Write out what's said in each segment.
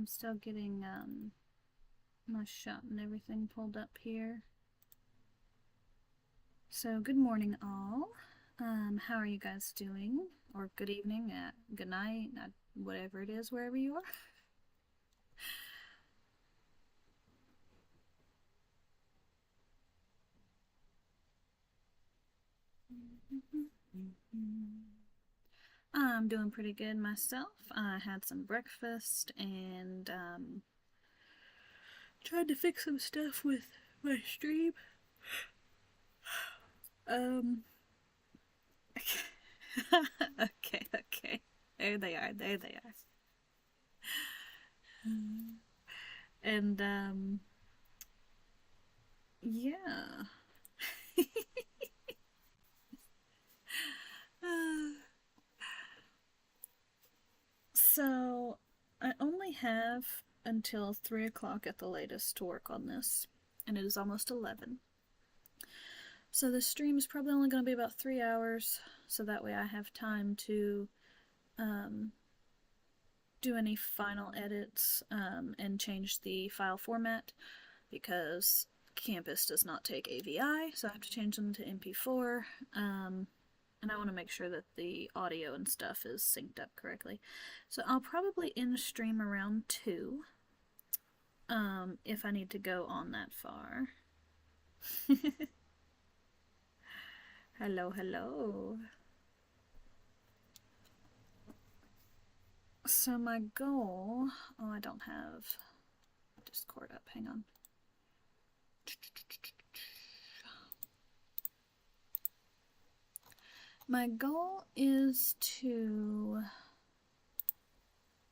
I'm still getting my shot and everything pulled up here. So good morning all. How are you guys doing? Or good evening, good night, whatever it is, wherever you are. I'm doing pretty good myself. I had some breakfast and tried to fix some stuff with my stream. Okay. There they are. And yeah. So I only have until 3 o'clock at the latest to work on this, and it is almost 11. So the stream is probably only going to be about 3 hours, so that way I have time to do any final edits and change the file format, because Campus does not take AVI, so I have to change them to MP4. And I want to make sure that the audio and stuff is synced up correctly. So I'll probably end stream around 2, if I need to go on that far. Hello. So my goal... Oh, I don't have Discord up. Hang on. My goal is to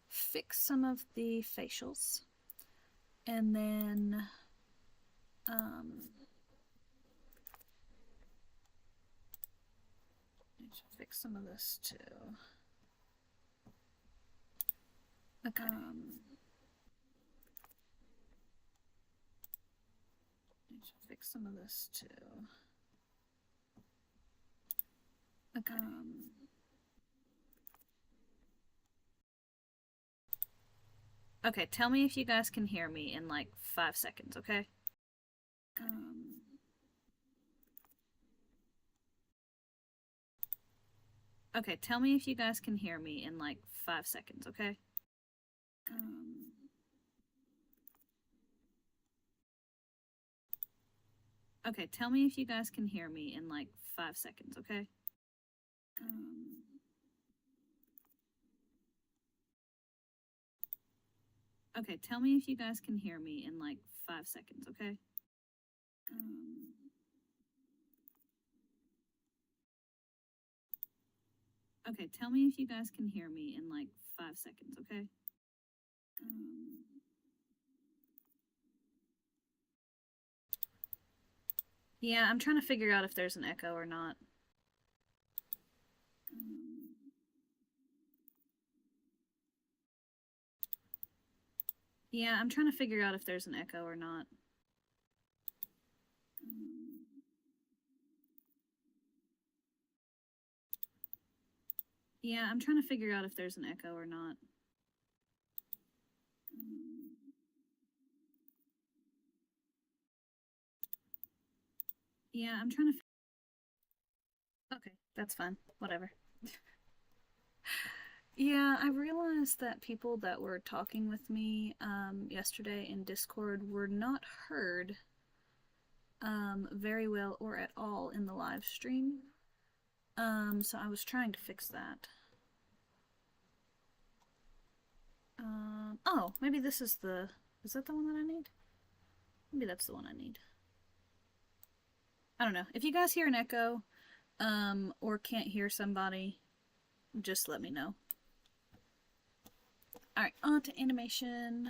fix some of the facials, and then need to fix some of this too. Okay. Need to fix some of this too. Okay. Okay, tell me if you guys can hear me in like 5 seconds, okay? Okay, tell me if you guys can hear me in like 5 seconds, okay? Okay, tell me if you guys can hear me in like 5 seconds, okay? Okay, tell me if you guys can hear me in like 5 seconds, okay? Okay, tell me if you guys can hear me in like 5 seconds, okay? Yeah, I'm trying to figure out if there's an echo or not. Yeah, I'm trying to figure out if there's an echo or not. Yeah, I'm trying to figure out if there's an echo or not. Yeah, I'm trying to... Okay, that's fine. Whatever. Yeah, I realized that people that were talking with me yesterday in Discord were not heard very well or at all in the live stream. So I was trying to fix that. Oh, maybe this is the... Is that the one that I need? Maybe that's the one I need. I don't know. If you guys hear an echo, or can't hear somebody, just let me know. Alright, on to animation.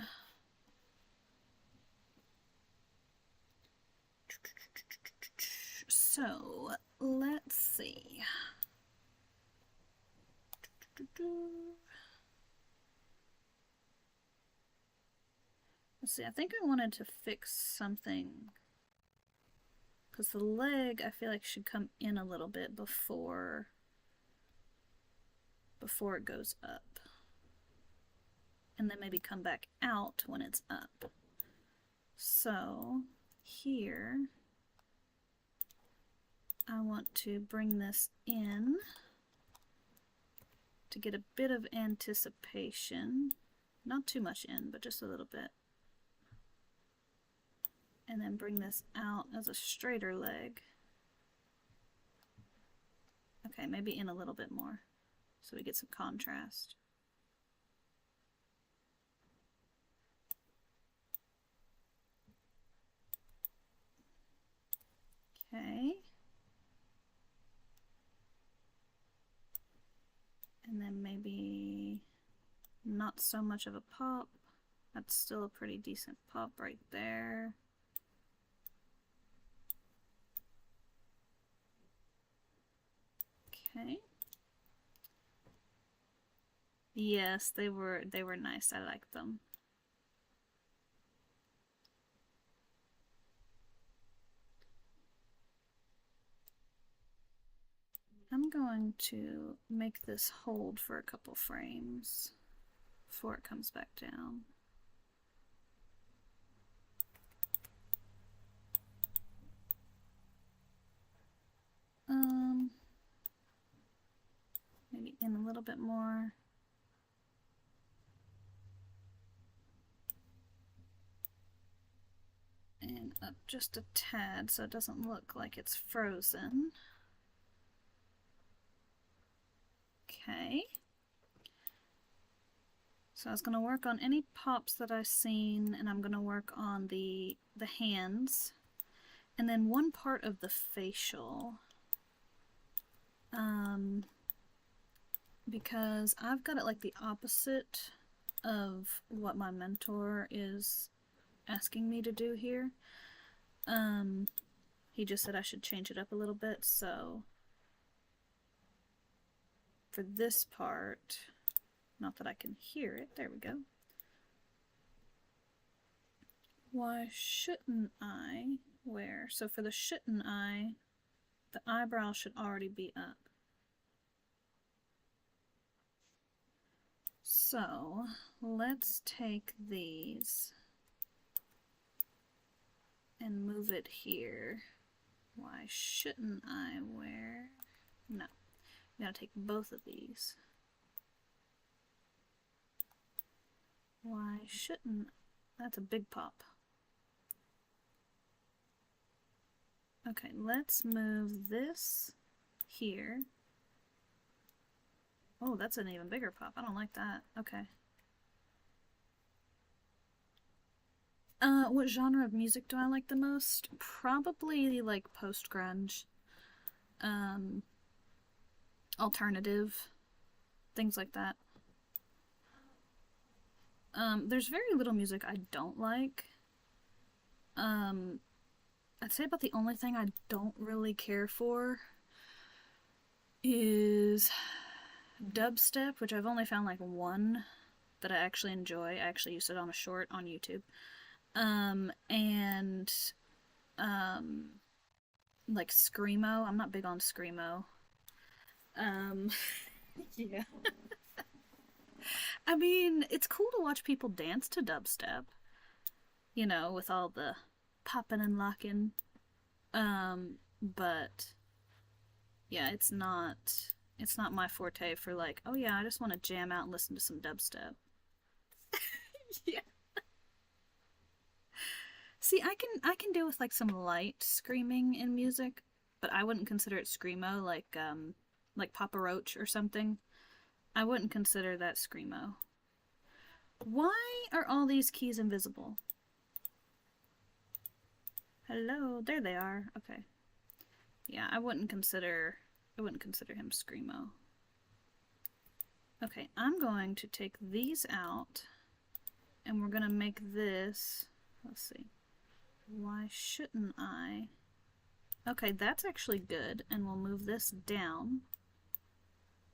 So, let's see. Let's see, I think I wanted to fix something, because the leg, I feel like, should come in a little bit before it goes up. and then maybe come back out when it's up. So here, I want to bring this in to get a bit of anticipation. Not too much in, but just a little bit. And then bring this out as a straighter leg. Okay, maybe in a little bit more so we get some contrast. Okay. And then maybe not so much of a pop. That's still a pretty decent pop right there. Okay. Yes, they were nice. I liked them. I'm going to make this hold for a couple frames before it comes back down. Maybe in a little bit more. And up just a tad so it doesn't look like it's frozen. Okay. So I was going to work on any pops that I've seen, and I'm going to work on the hands. And then one part of the facial. Because I've got it like the opposite of what my mentor is asking me to do here. He just said I should change it up a little bit, so for this part, not that I can hear it, there we go. Why shouldn't I wear? So for the shouldn't I, the eyebrow should already be up. So let's take these and move it here. Why shouldn't I wear? No, you gotta take both of these. Why shouldn't? That's a big pop. Okay, let's move this here. Oh, that's an even bigger pop. I don't like that. Okay. What genre of music do I like the most? Probably like post-grunge. Alternative. Things like that. There's very little music I don't like. I'd say about the only thing I don't really care for is dubstep, which I've only found like one that I actually enjoy. I actually used it on a short on YouTube. Like screamo. I'm not big on screamo. Yeah. I mean, it's cool to watch people dance to dubstep. You know, with all the popping and locking. But yeah, it's not my forte for like, oh yeah, I just want to jam out and listen to some dubstep. Yeah. See, I can deal with like some light screaming in music, but I wouldn't consider it screamo like Papa Roach or something. I wouldn't consider that screamo. Why are all these keys invisible? Hello, there they are. Okay. Yeah, I wouldn't consider him screamo. Okay, I'm going to take these out and we're going to make this, let's see. Why shouldn't I? Okay, that's actually good, and we'll move this down.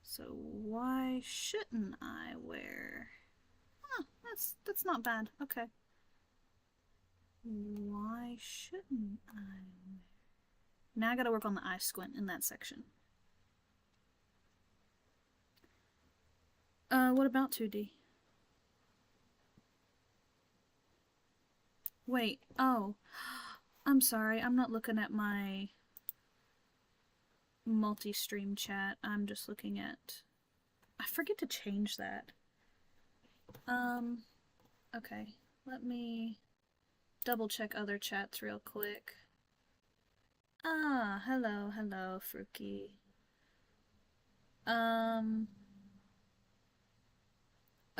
So why shouldn't I wear? Huh, that's not bad. Okay. Why shouldn't I wear? Now I gotta work on the eye squint in that section. What about 2D? Wait, oh. I'm sorry, I'm not looking at my multi-stream chat. I'm just looking at... I forget to change that. Okay. Let me double check other chats real quick. Ah, hello, hello, Fruki. Um,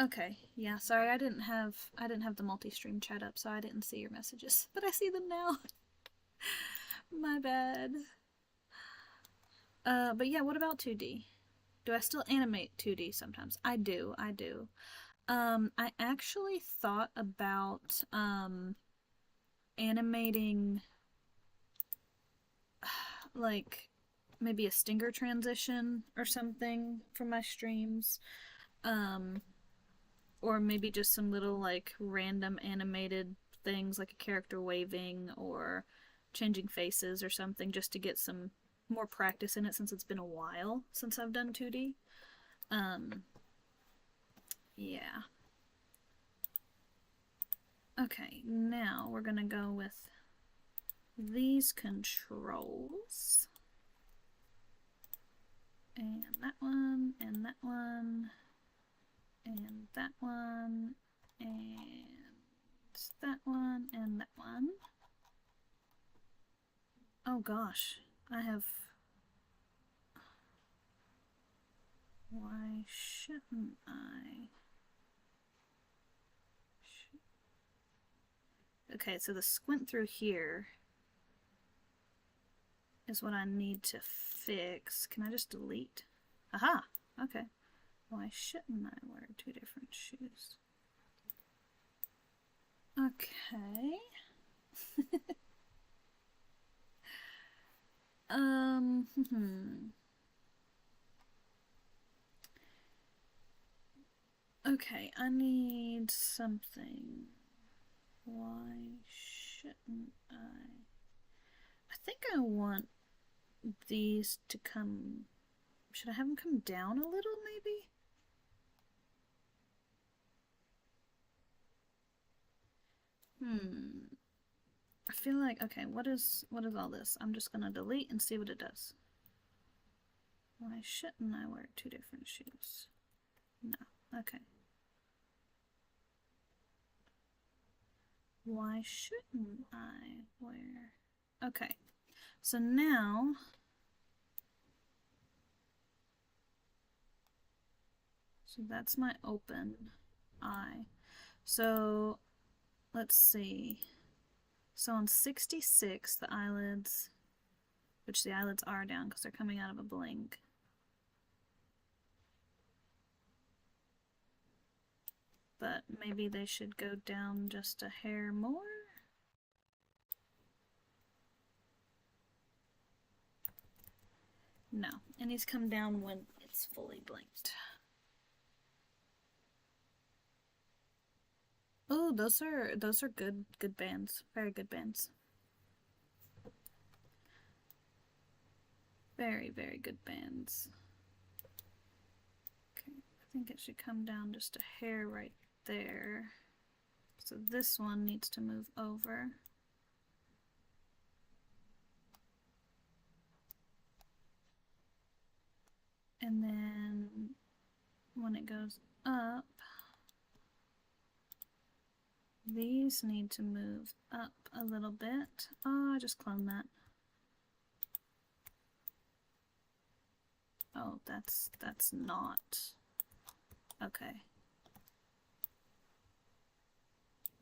okay. Yeah, sorry, I didn't have the multi-stream chat up, so I didn't see your messages. But I see them now. My bad. But yeah, what about 2D? Do I still animate 2D sometimes? I do, I do. I actually thought about animating like maybe a stinger transition or something for my streams. Um or maybe just some little like random animated things like a character waving or changing faces or something just to get some more practice in it since it's been a while since I've done 2D. Um yeah. Okay, now we're gonna go with these controls. And that one, and that one, and that one, and that one, and that one. Oh gosh, I have... Why shouldn't I? Okay, so the squint through here is what I need to fix. Can I just delete? Aha! Okay. Why shouldn't I wear two different shoes? Okay. Okay, I need something. Why shouldn't I? I think I want these to come... Should I have them come down a little, maybe? I feel like... Okay, what is all this? I'm just gonna delete and see what it does. Why shouldn't I wear two different shoes? No. Okay. Why shouldn't I wear... Okay. So now... So that's my open eye. So let's see. So on 66, the eyelids, which the eyelids are down because they're coming out of a blink. But maybe they should go down just a hair more? No, and he's come down when it's fully blinked. Oh, those are good bands. Very good bands. Very, very good bands. Okay, I think it should come down just a hair right there. So this one needs to move over. And then when it goes up, these need to move up a little bit. Oh, I just cloned that. Oh, that's not. Okay.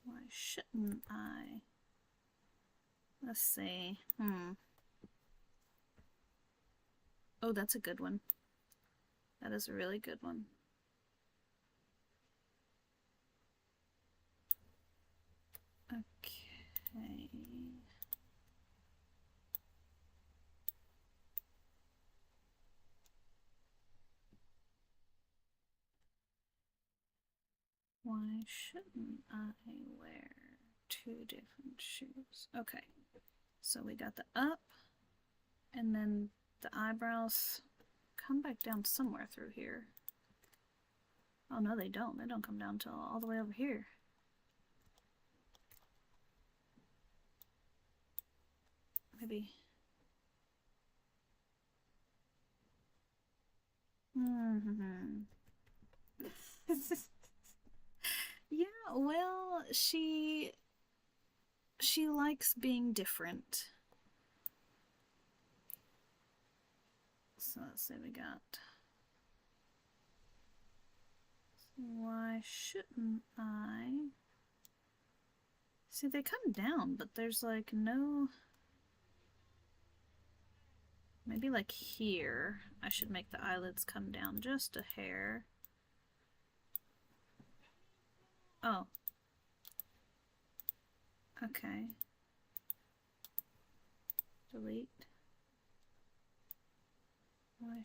Why shouldn't I? Let's see. Oh, that's a good one. That is a really good one. Okay. Why shouldn't I wear two different shoes? Okay. So we got the up, and then the eyebrows come back down somewhere through here. Oh no, they don't. They don't come down till all the way over here. maybe. Mm-hmm. Yeah, well, she likes being different. So let's see, we got. Why shouldn't I? See, they come down, but there's like no. Maybe like here, I should make the eyelids come down just a hair. Oh. Okay. Delete. Why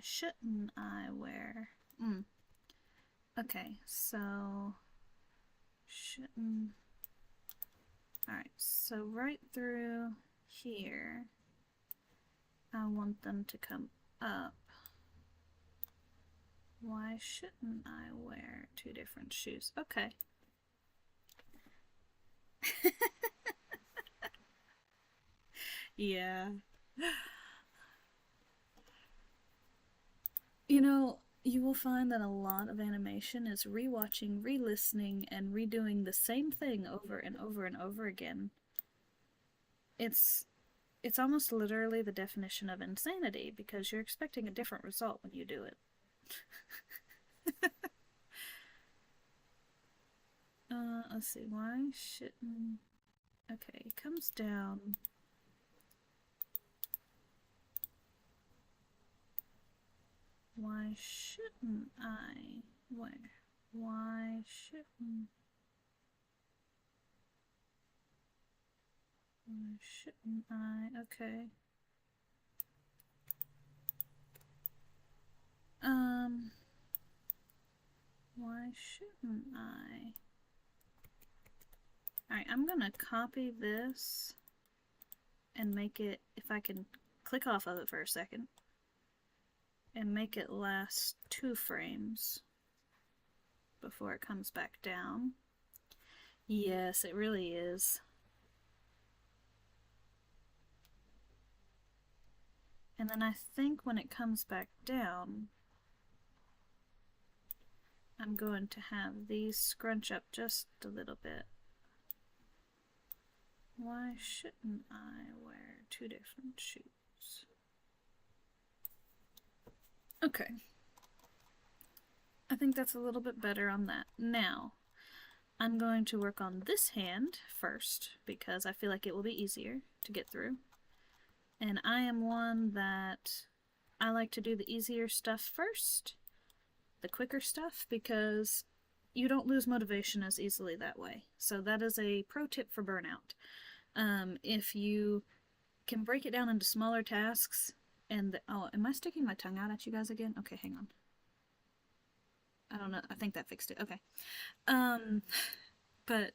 shouldn't I wear? Okay, so shouldn't. Alright, so right through here, I want them to come up. Why shouldn't I wear two different shoes? Okay. Yeah. You know, you will find that a lot of animation is rewatching, re-listening, and redoing the same thing over and over and over again. It's it's almost literally the definition of insanity because you're expecting a different result when you do it. Let's see, why shouldn't. Okay, it comes down. Why shouldn't I wear? Why shouldn't. Why shouldn't I? Okay. Why shouldn't I? Alright, I'm gonna copy this and make it, if I can click off of it for a second, and make it last 2 frames before it comes back down. Yes, it really is. And then I think when it comes back down, I'm going to have these scrunch up just a little bit. Why shouldn't I wear 2 different shoes? Okay. I think that's a little bit better on that. Now, I'm going to work on this hand first because I feel like it will be easier to get through. And I am one that I like to do the easier stuff first, the quicker stuff, because you don't lose motivation as easily that way. So that is a pro tip for burnout. If you can break it down into smaller tasks, and oh, am I sticking my tongue out at you guys again? Okay, hang on. I don't know. I think that fixed it. Okay. But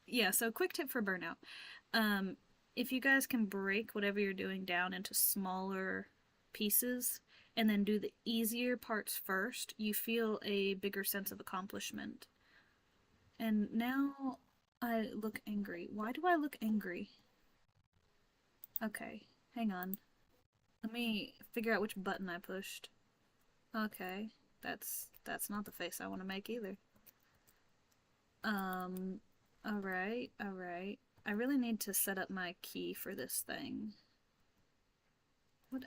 yeah, so quick tip for burnout. If you guys can break whatever you're doing down into smaller pieces and then do the easier parts first, you feel a bigger sense of accomplishment. And now I look angry. Why do I look angry? Okay, hang on. Let me figure out which button I pushed. Okay, that's not the face I want to make either. Alright. I really need to set up my key for this thing. What?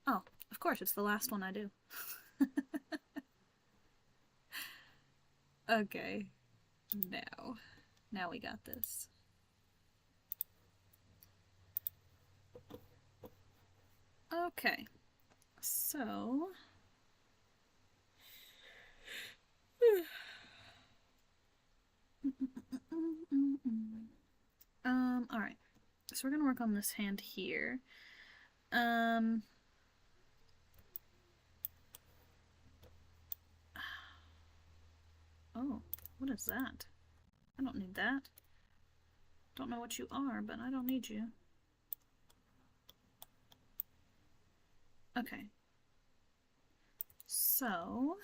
Oh, of course, it's the last one I do. Okay. Now we got this. Okay. So... alright. So we're gonna work on this hand here. Oh, what is that? I don't need that. Don't know what you are, but I don't need you. Okay. So,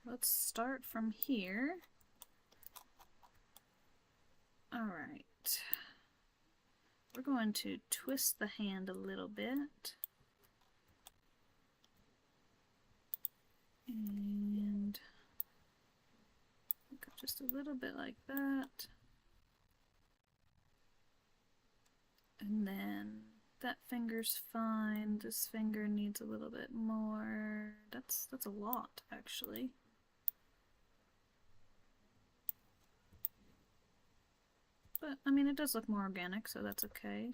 let's start from here. Alright. we're going to twist the hand a little bit. And go just a little bit like that. And then that finger's fine. This finger needs a little bit more. That's a lot, actually. But, I mean, it does look more organic, so that's okay.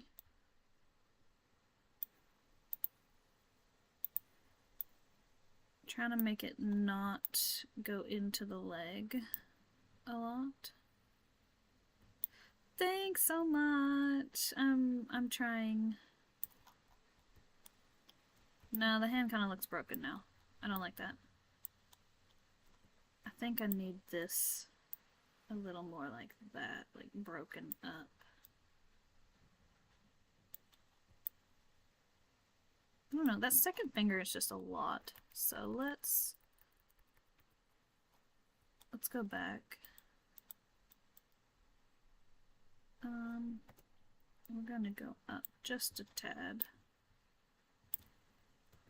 Trying to make it not go into the leg a lot. Thanks so much. I'm trying. No, the hand kind of looks broken now. I don't like that. I think I need this a little more like that, like broken up. I don't know, that second finger is just a lot. So let's go back. We're gonna go up just a tad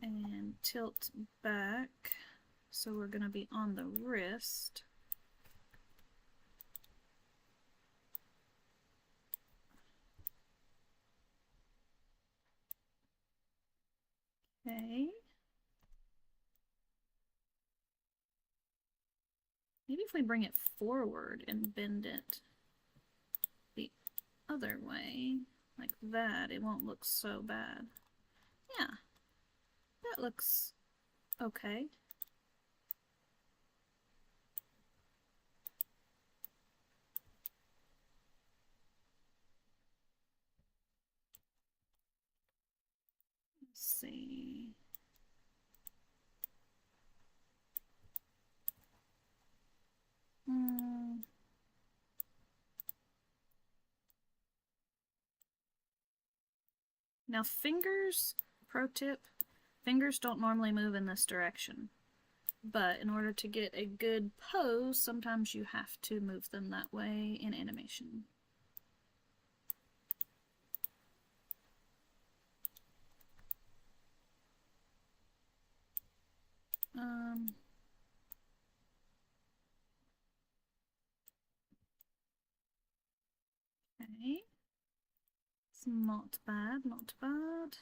and tilt back. So we're gonna be on the wrist. Okay. Maybe if we bring it forward and bend it the other way, like that, it won't look so bad. Yeah, that looks okay. Let's see. Now fingers, pro tip, fingers don't normally move in this direction. But in order to get a good pose, sometimes you have to move them that way in animation. Okay. It's not bad, not bad.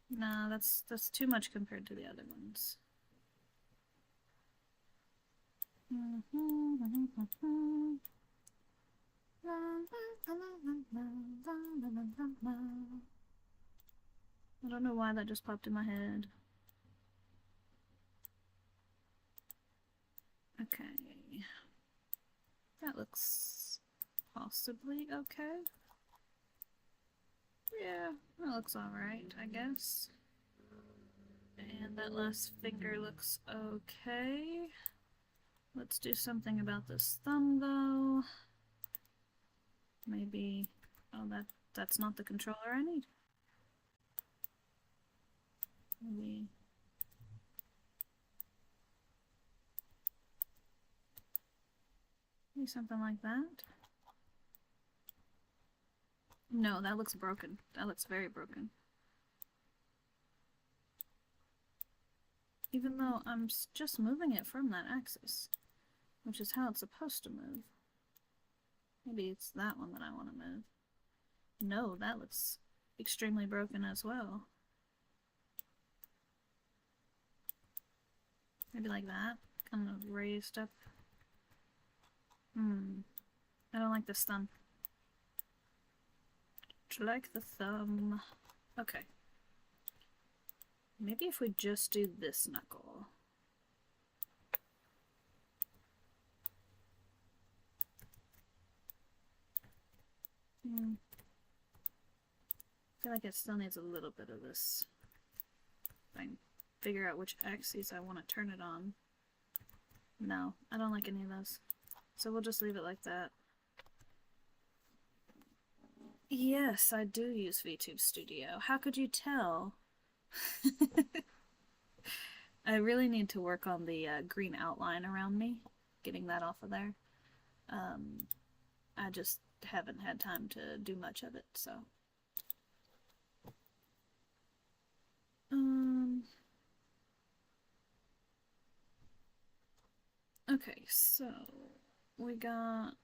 No, that's too much compared to the other ones. I don't know why that just popped in my head. Okay. That looks possibly okay. Yeah, that looks alright, I guess. And that last finger looks okay. Let's do something about this thumb, though. Maybe... Oh, that's not the controller I need. Maybe... Maybe something like that. No, that looks broken. That looks very broken. Even though I'm just moving it from that axis, which is how it's supposed to move. Maybe it's that one that I want to move. No, that looks extremely broken as well. Maybe like that, kind of raised up. I don't like this thumb. Like the thumb. Okay. Maybe if we just do this knuckle. I feel like it still needs a little bit of this. If I can figure out which axes I want to turn it on. No, I don't like any of those. So we'll just leave it like that. Yes, I do use VTube Studio. How could you tell? I really need to work on the green outline around me. Getting that off of there. I just haven't had time to do much of it, so. Okay, so we got.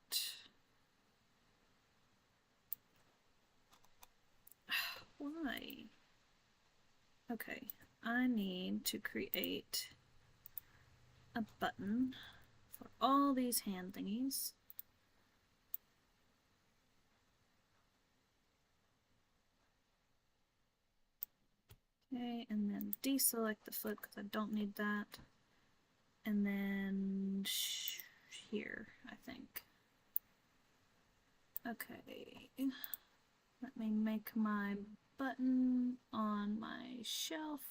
Why? Okay, I need to create a button for all these hand thingies. Okay, and then deselect the foot because I don't need that. And then here, I think. Okay, let me make my button on my shelf.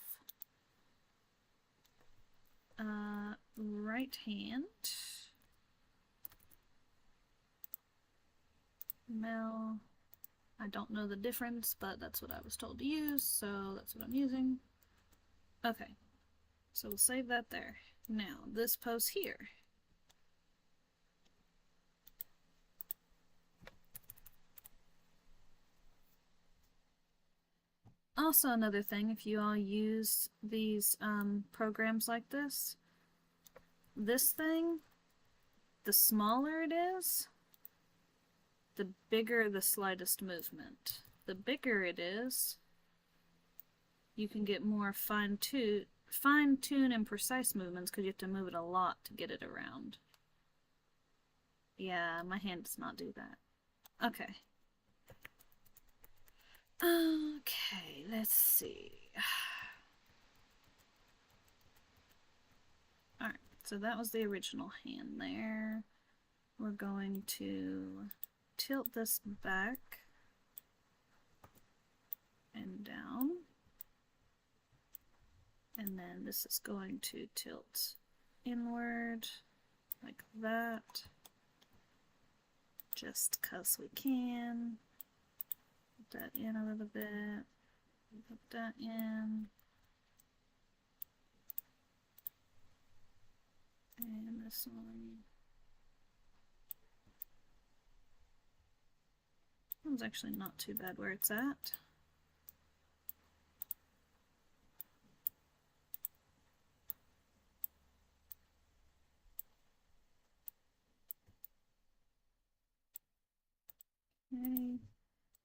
Right hand. Mel. I don't know the difference, but that's what I was told to use, so that's what I'm using. Okay, so we'll save that there. Now, this pose here. Also, another thing, if you all use these programs like this thing, the smaller it is, the bigger the slightest movement. The bigger it is, you can get more fine-tune and precise movements because you have to move it a lot to get it around. Yeah, my hand does not do that. Okay. Okay, let's see. Alright, so that was the original hand there. We're going to tilt this back and down. And then this is going to tilt inward like that. Just because we can. Put that in a little bit. Put that in. And this one. That one's actually not too bad where it's at. Okay.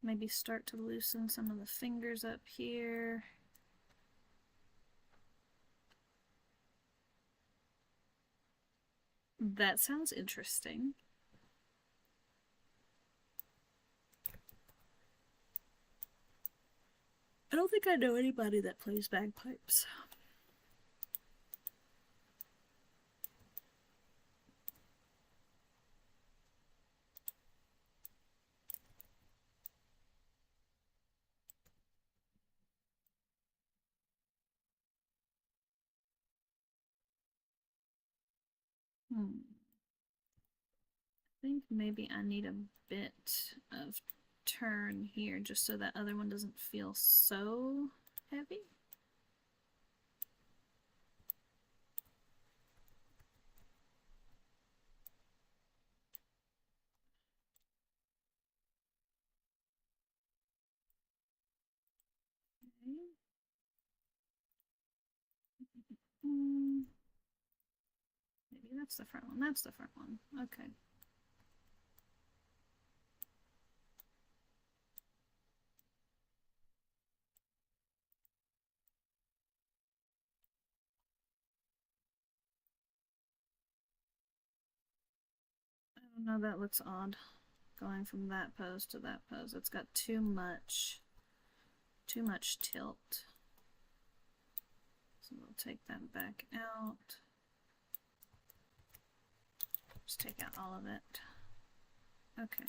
Maybe start to loosen some of the fingers up here. That sounds interesting. I don't think I know anybody that plays bagpipes. I think maybe I need a bit of turn here just so that other one doesn't feel so heavy. Okay. Maybe that's the front one. That's the front one. Okay. I don't know, that looks odd. Going from that pose to that pose. It's got too much tilt. So we'll take that back out. Just take out all of it. Okay.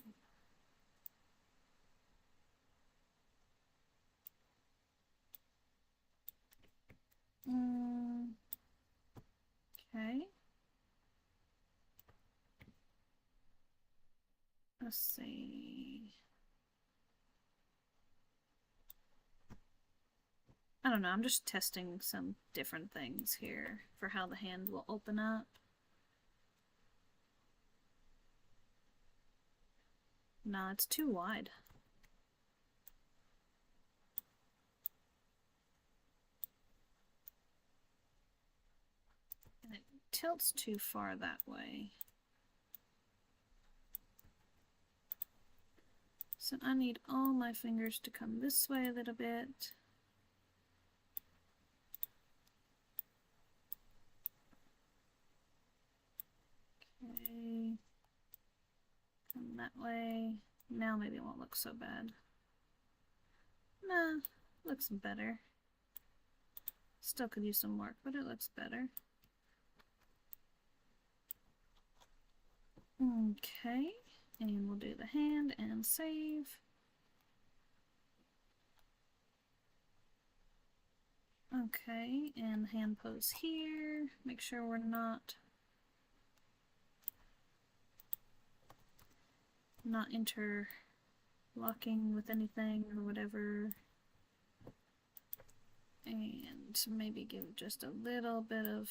Okay. Let's see. I don't know, I'm just testing some different things here for how the hand will open up. No, it's too wide. And it tilts too far that way. So I need all my fingers to come this way a little bit. Okay. Come that way. Now maybe it won't look so bad. Nah, looks better. Still could use some work, but it looks better. Okay, and we'll do the hand and save. Okay, and hand pose here. Make sure we're not interlocking with anything or whatever. And maybe give just a little bit of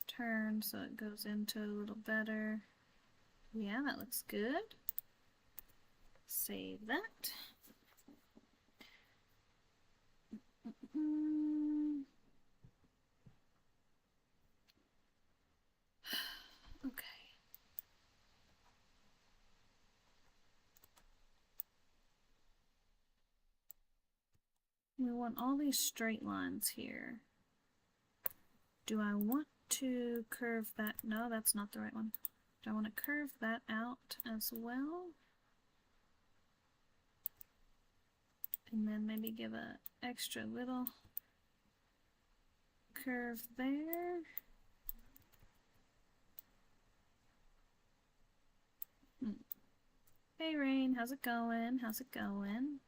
turn so it goes into a little better. Yeah, that looks good. Save that. Okay. We want all these straight lines here. Do I want to curve that? No, that's not the right one. Do I want to curve that out as well? And then maybe give a extra little curve there. Hey Rain, how's it going? How's it going?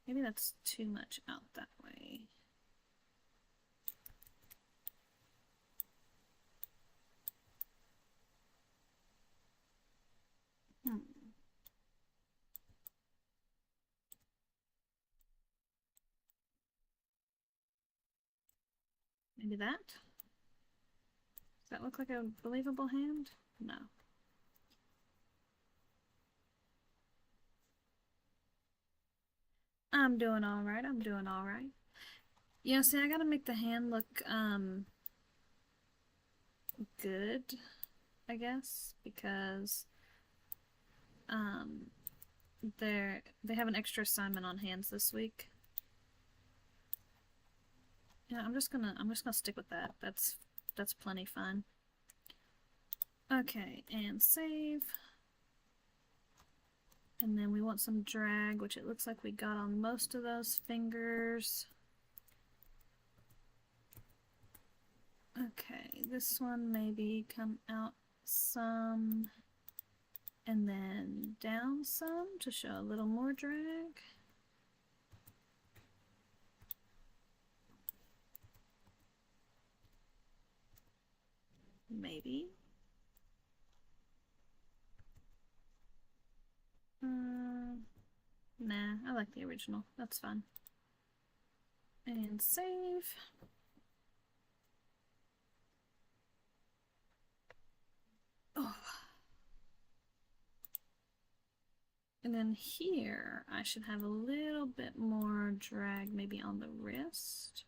Maybe that's too much out that way. Maybe that? Does that look like a believable hand? No. I'm doing alright, I'm doing alright. Yeah, see, I gotta make the hand look, good, I guess, because, they have an extra assignment on hands this week. Yeah, I'm just gonna stick with that. That's plenty fun. Okay, and save. And then we want some drag, which it looks like we got on most of those fingers. Okay, this one maybe come out some and then down some to show a little more drag. Maybe. Nah, I like the original. That's fun. And save. Oh. And then here, I should have a little bit more drag maybe on the wrist.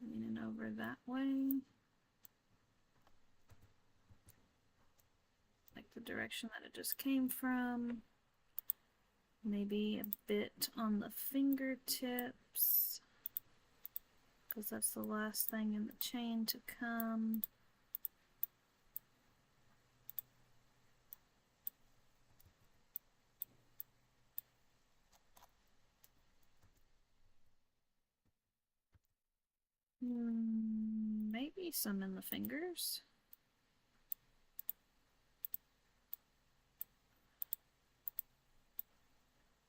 Leaning over that way. Like the direction that it just came from. Maybe a bit on the fingertips, because that's the last thing in the chain to come. Maybe some in the fingers.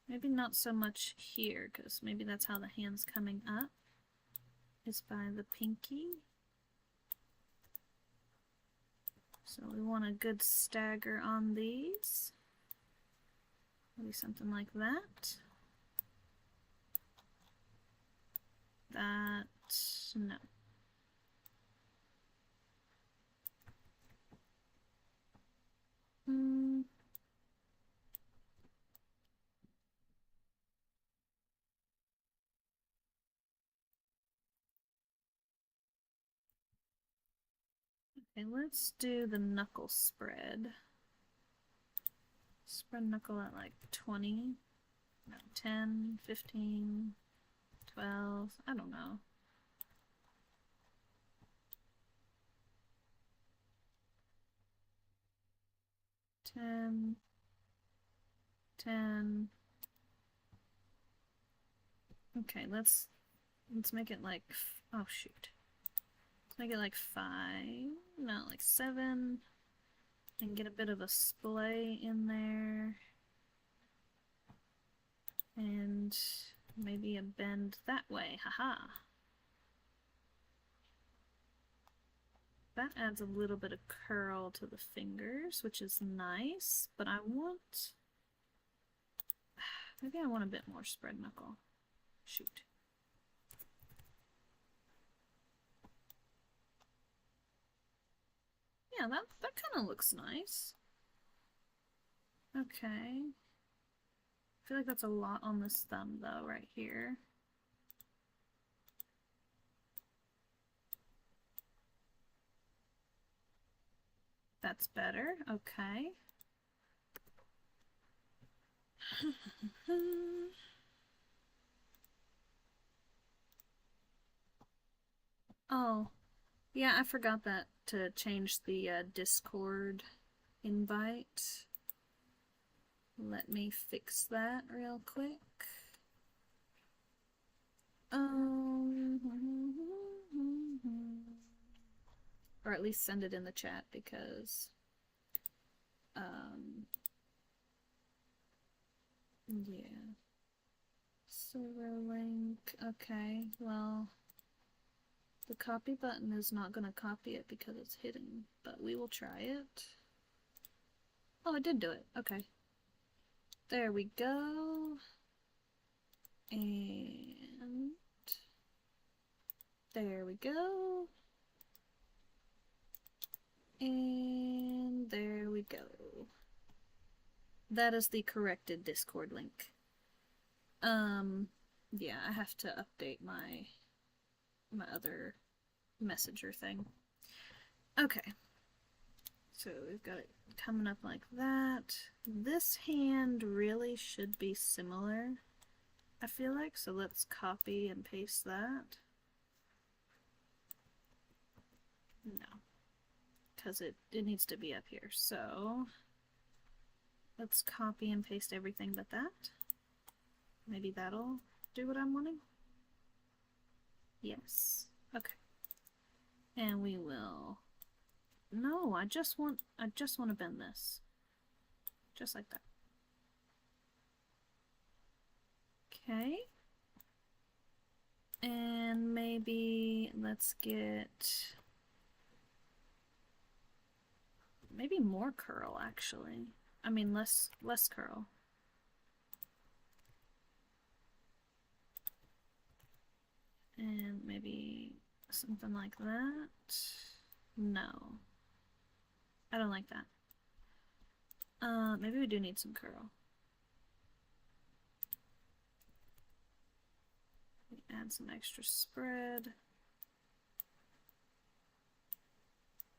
Maybe not so much here, because maybe that's how the hand's coming up, is by the pinky. So we want a good stagger on these. Maybe something like that. That, no. Okay, let's do the knuckle spread. Spread knuckle at like 20, no, 10, 15, 12, I don't know. Ten, 10. Okay, let's make it like, oh shoot. Let's make it like 5, no, like 7, and get a bit of a splay in there. And maybe a bend that way, haha. That adds a little bit of curl to the fingers, which is nice, but I want... maybe I want a bit more spread knuckle. Shoot. Yeah, that kind of looks nice. Okay. I feel like that's a lot on this thumb, though, right here. That's better. Okay. Oh, yeah, I forgot that to change the Discord invite. Let me fix that real quick. Or at least send it in the chat because yeah. Server link. Okay, well, the copy button is not going to copy it because it's hidden, but we will try it. Oh, I did do it. Okay. There we go. And there we go. And there we go. That is the corrected Discord link. Yeah, I have to update my other messenger thing. Okay. So we've got it coming up like that. This hand really should be similar, I feel like, so let's copy and paste that. No, because it needs to be up here, so let's copy and paste everything but that. Maybe that'll do what I'm wanting. Yes. Okay. And we will... No, I just want to bend this. Just like that. Okay. And maybe let's get... maybe more curl, actually. I mean, less curl. And maybe something like that. No. I don't like that. Maybe we do need some curl. Add some extra spread.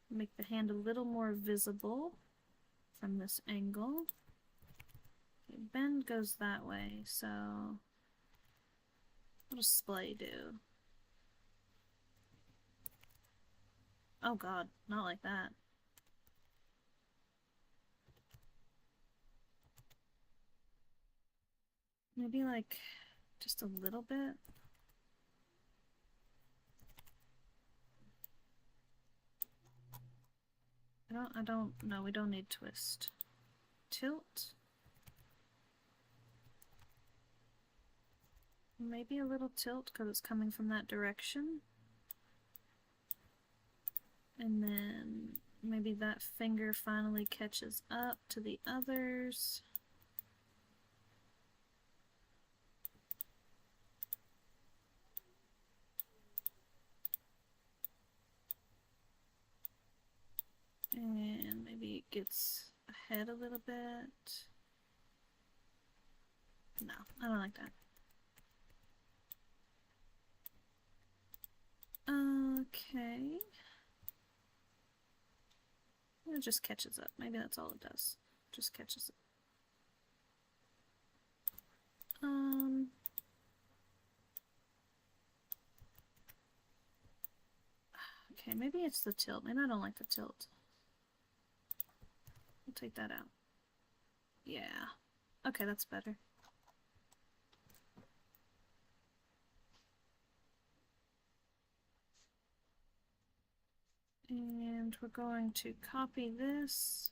Make the hand a little more visible from this angle. Okay, bend goes that way, so what does splay do? Oh god, not like that. Maybe like just a little bit. I don't know, we don't need twist. Tilt. Maybe a little tilt because it's coming from that direction. And then maybe that finger finally catches up to the others. And maybe it gets ahead a little bit. No, I don't like that. Okay. it just catches up. Maybe that's all it does. Just catches up. Okay, maybe it's the tilt. Maybe I don't like the tilt. We'll take that out. Yeah. Okay, that's better. And we're going to copy this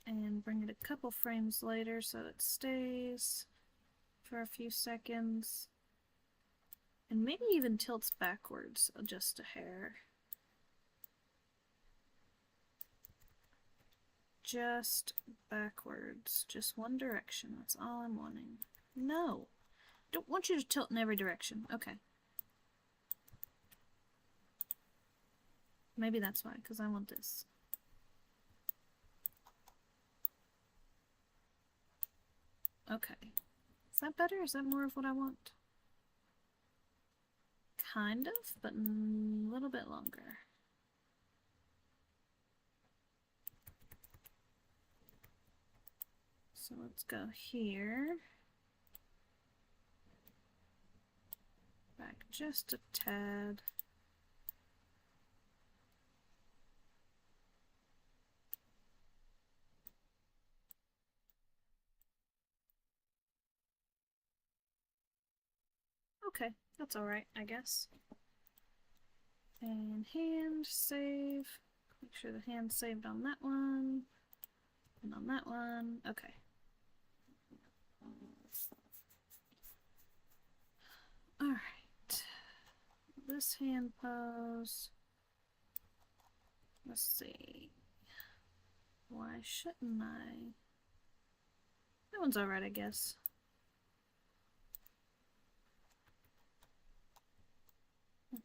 and bring it a couple frames later so it stays for a few seconds. And maybe even tilts backwards just a hair. Just backwards. Just one direction. That's all I'm wanting. No. Don't want you to tilt in every direction. Okay. Maybe that's why, because I want this. Okay. Is that better? Is that more of what I want? Kind of, but a little bit longer. So let's go here. Back just a tad. Okay, that's alright, I guess. And hand save. Make sure the hand saved on that one. And on that one. Okay. Alright. This hand pose. Let's see. Why shouldn't I? That one's alright, I guess.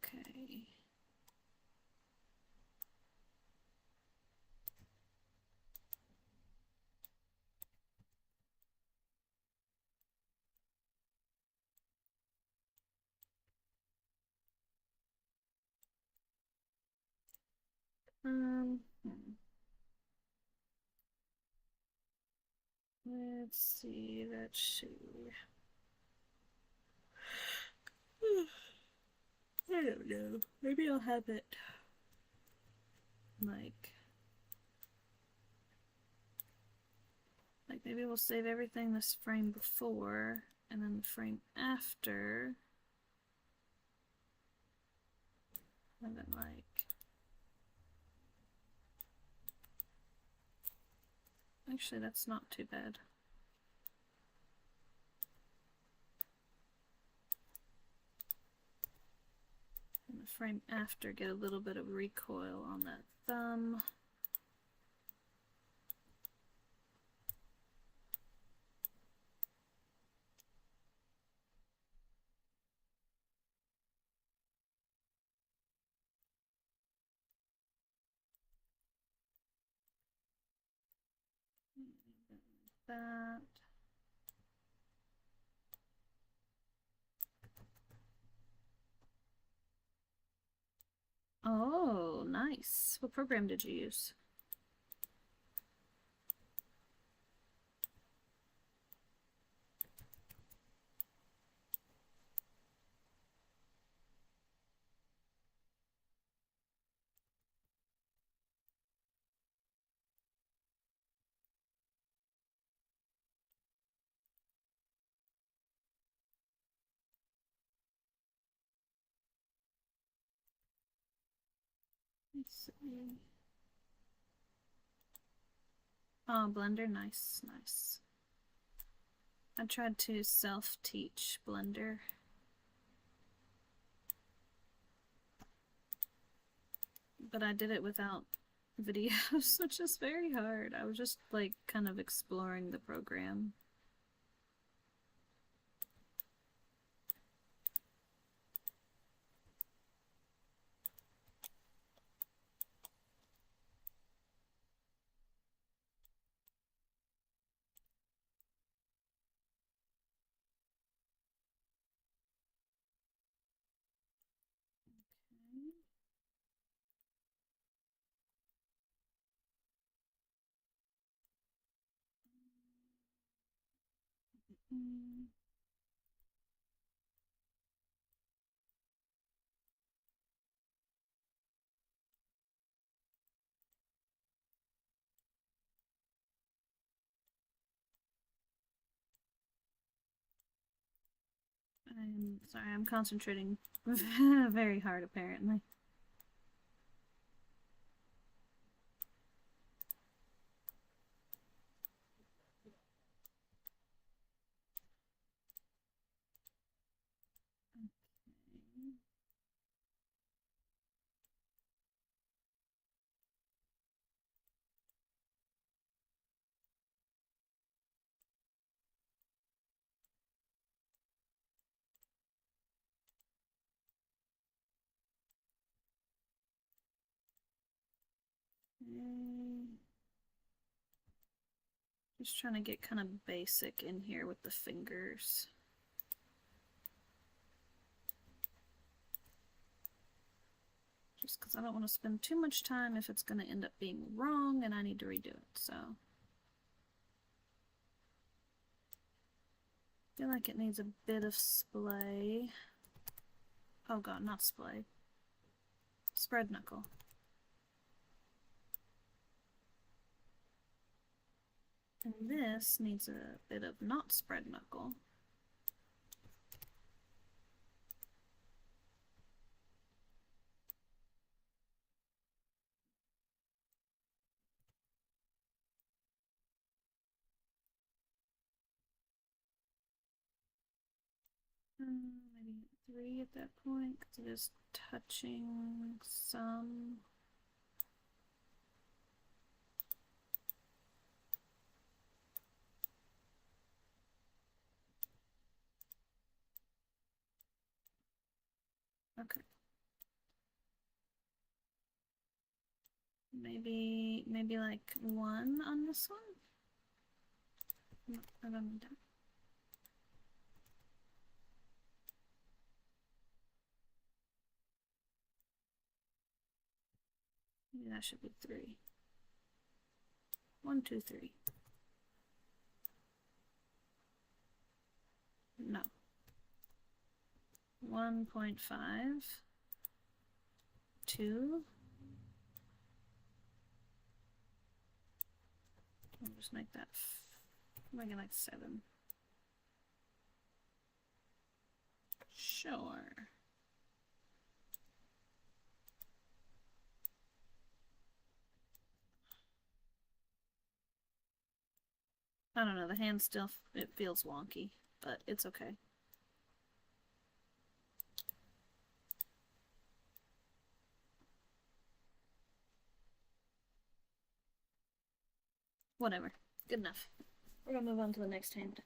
Okay. Hmm. Let's see that shoe. I don't know. Maybe I'll have it like maybe we'll save everything this frame before and then the frame after. And then actually that's not too bad. And the frame after, get a little bit of recoil on that thumb. That. Oh, nice. What program did you use? Let's see. Oh, Blender, nice, nice. I tried to self-teach Blender. But I did it without videos, which is very hard. I was just like kind of exploring the program. Okay. Mm. I'm sorry, I'm concentrating very hard apparently. Okay. Just trying to get kind of basic in here with the fingers. Just because I don't want to spend too much time if it's going to end up being wrong and I need to redo it, so. I feel like it needs a bit of splay. Oh god, not splay. Spread knuckle. And this needs a bit of not spread knuckle. Maybe 3 at that point, because it is touching some. Okay. Maybe like 1 on this one? No, I don't need that. Maybe that should be 3. 1, 2, 3. No. 1.5. 2. I'll just make that. Make it like 7. Sure. I don't know, the hand still, it feels wonky, but it's okay. Whatever. Good enough. We're gonna move on to the next hand.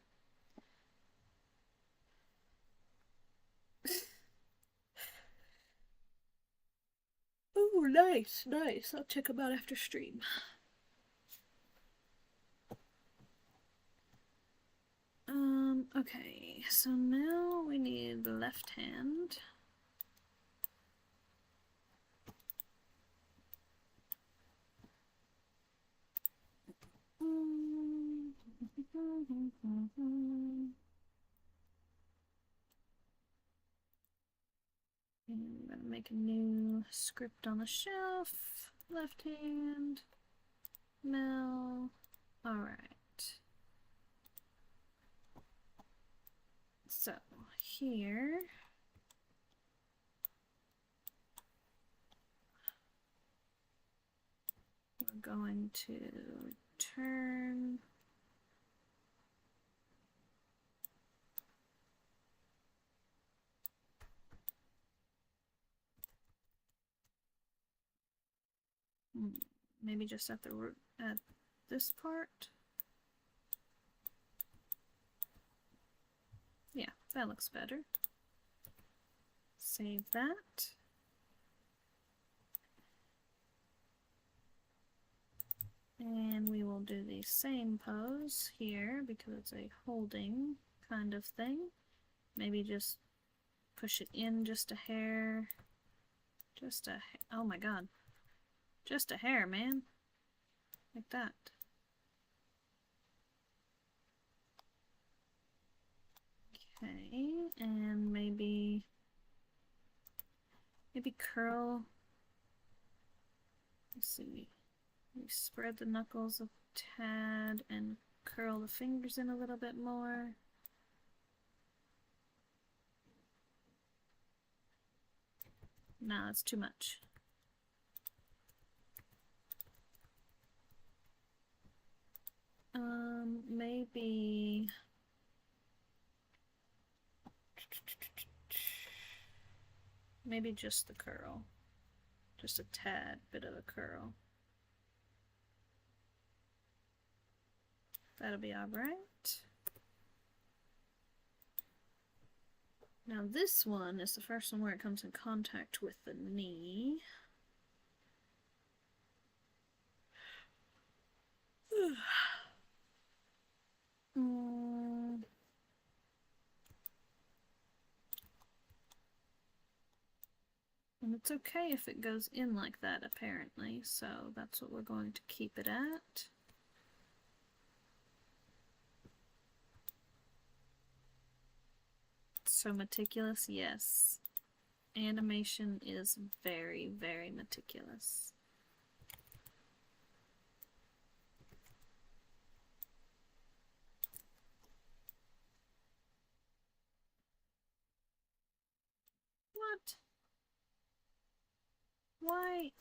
Oh, nice, nice. I'll check them out after stream. Okay, so now we need the left hand. And I'm gonna make a new script on the shelf. Left hand. Mel. Alright. So here we're going to return maybe just at the root at this part. Yeah, that looks better. Save that. And we will do the same pose here because it's a holding kind of thing. Maybe just push it in just a hair. Just a, oh my god. Just a hair, man. Like that. maybe curl. Let's see. We spread the knuckles a tad and curl the fingers in a little bit more. No, it's too much. Maybe just the curl. Just a tad bit of a curl. That'll be alright. Now this one is the first one where it comes in contact with the knee. And it's okay if it goes in like that, apparently, so that's what we're going to keep it at. So meticulous, yes. Animation is very, very meticulous. What? Why?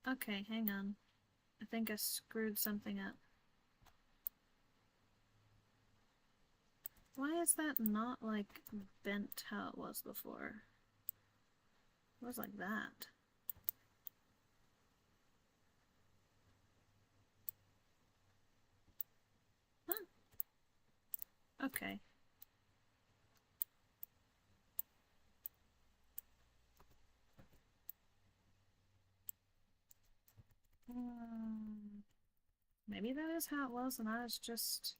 Okay, hang on. I think I screwed something up. Why is that not, like, bent how it was before? It was like that. Huh. Okay. Maybe that is how it was, and I was just...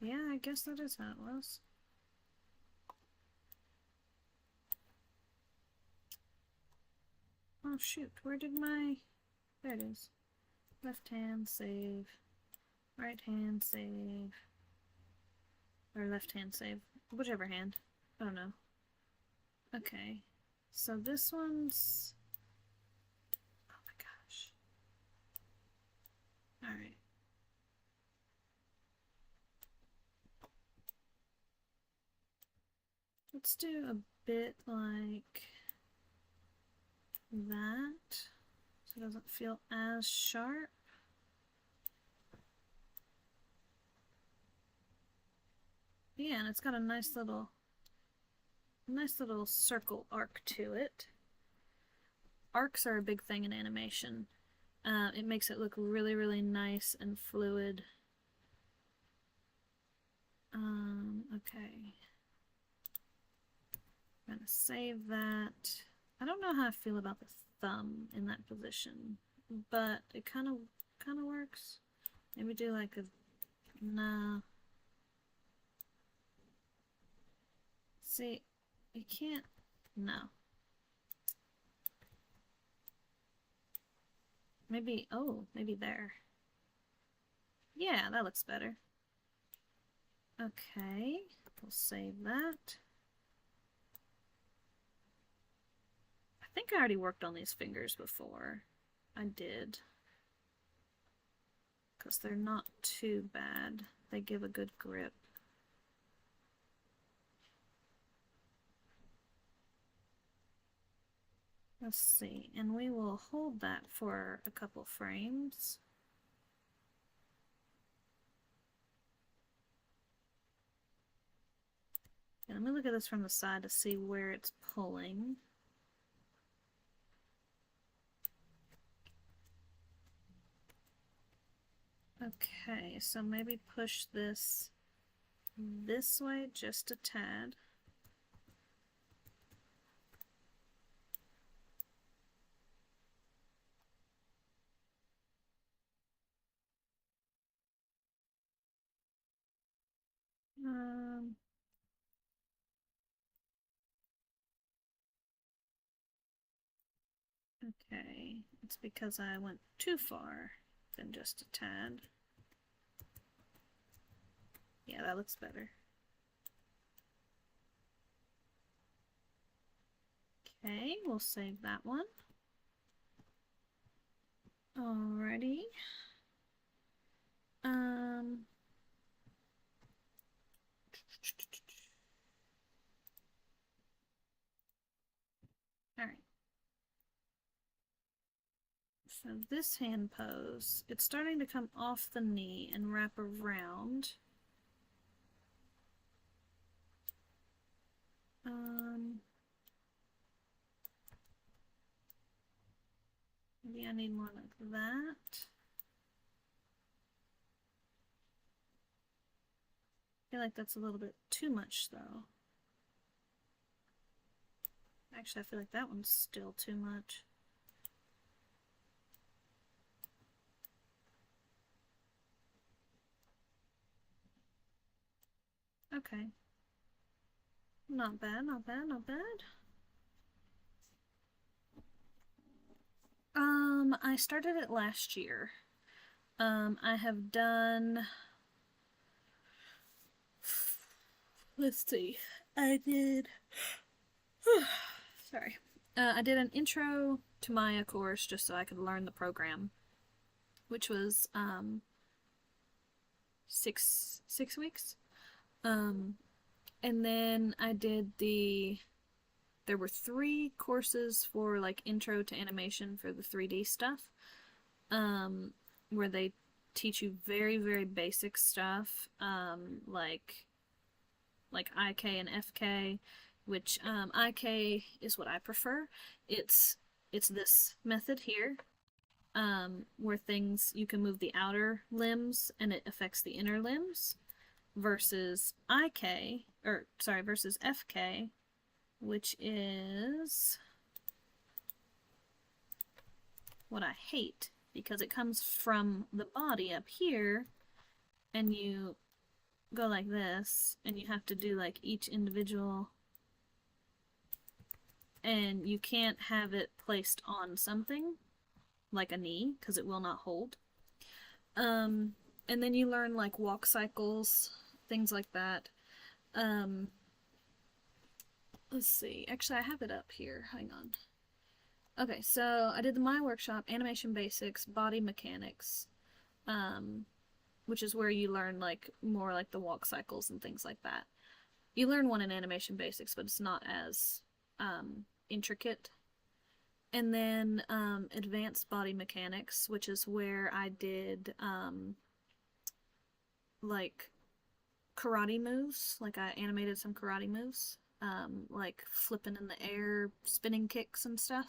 Yeah, I guess that is how it was. Oh shoot, where did my... There it is. Left hand, save. Right hand, save. Or left hand, save. Whichever hand. I don't know. Okay. So this one's... Oh my gosh. Alright. Let's do a bit like that, so it doesn't feel as sharp. Yeah, and it's got a nice little circle arc to it. Arcs are a big thing in animation. It makes it look really, really nice and fluid. Okay. I'm gonna save that. I don't know how I feel about the thumb in that position, but it kind of works. Maybe do like a... Nah. See, you can't... No. Maybe... Oh, maybe there. Yeah, that looks better. Okay, we'll save that. I think I already worked on these fingers before. I did. Because they're not too bad. They give a good grip. Let's see, and we will hold that for a couple frames. And let me look at this from the side to see where it's pulling. Okay, so maybe push this way just a tad. Okay, it's because I went too far than just a tad. Yeah, that looks better. Okay, we'll save that one. Alrighty. Um. Alright. So this hand pose, it's starting to come off the knee and wrap around. Maybe I need more like that. I feel like that's a little bit too much though. Actually, I feel like that one's still too much. Okay. Not bad, not bad, not bad. I started it last year. I have done. Let's see. I did. Sorry. I did an intro to Maya course just so I could learn the program, which was 6 weeks. And then I did there were 3 courses for like intro to animation for the 3D stuff, where they teach you very, very basic stuff, like IK and FK, which IK is what I prefer. It's it's this method here, where things you can move the outer limbs and it affects the inner limbs, versus versus FK, which is what I hate because it comes from the body up here and you go like this and you have to do like each individual, and you can't have it placed on something like a knee because it will not hold. And then you learn like walk cycles, things like that. Um, let's see. Actually, I have it up here. Hang on. Okay, so I did the My Workshop, Animation Basics, Body Mechanics, which is where you learn like more like the walk cycles and things like that. You learn one in Animation Basics, but it's not as intricate. And then Advanced Body Mechanics, which is where I did like karate moves. Like I animated some karate moves, like flipping in the air, spinning kicks and stuff.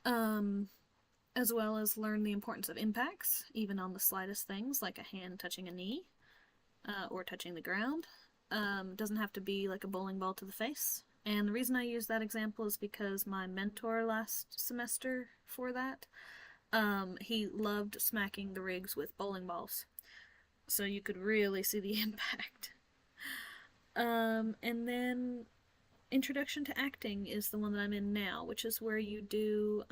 Um, as well as learn the importance of impacts, even on the slightest things, like a hand touching a knee, or touching the ground. Doesn't have to be like a bowling ball to the face. And the reason I use that example is because my mentor last semester for that, he loved smacking the rigs with bowling balls. So you could really see the impact. And then Introduction to Acting is the one that I'm in now, which is where you do,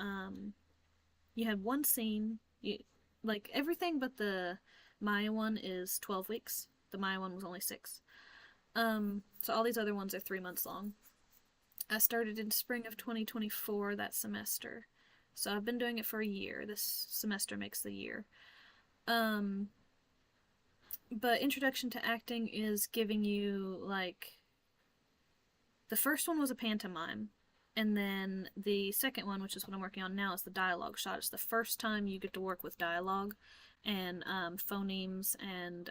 you have one scene, like everything but the Maya one is 12 weeks. The Maya one was only 6. So all these other ones are 3 months long. I started in spring of 2024 that semester. So I've been doing it for a year. This semester makes the year. But Introduction to Acting is giving you like, the first one was a pantomime, and then the second one, which is what I'm working on now, is the dialogue shot. It's the first time you get to work with dialogue and phonemes and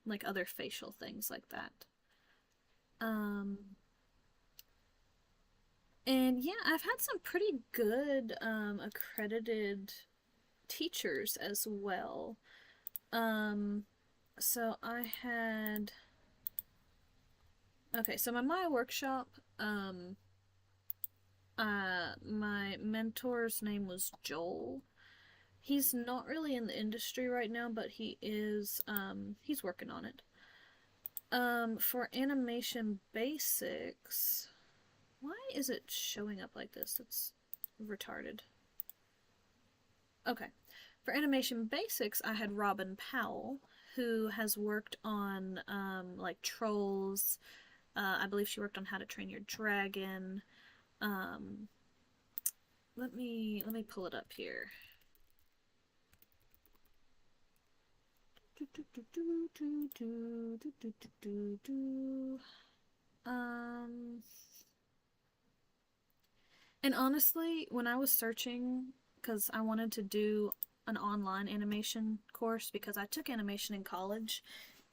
like other facial things like that. And yeah, I've had some pretty good accredited teachers as well. So I had. Okay, so my workshop, my mentor's name was Joel. He's not really in the industry right now, but he's working on it. For Animation Basics, why is it showing up like this? It's retarded. Okay. For Animation Basics, I had Robin Powell, who has worked on like Trolls. I believe she worked on How to Train Your Dragon. Um, let me pull it up here. Um, and honestly, when I was searching, because I wanted to do an online animation course because I took animation in college,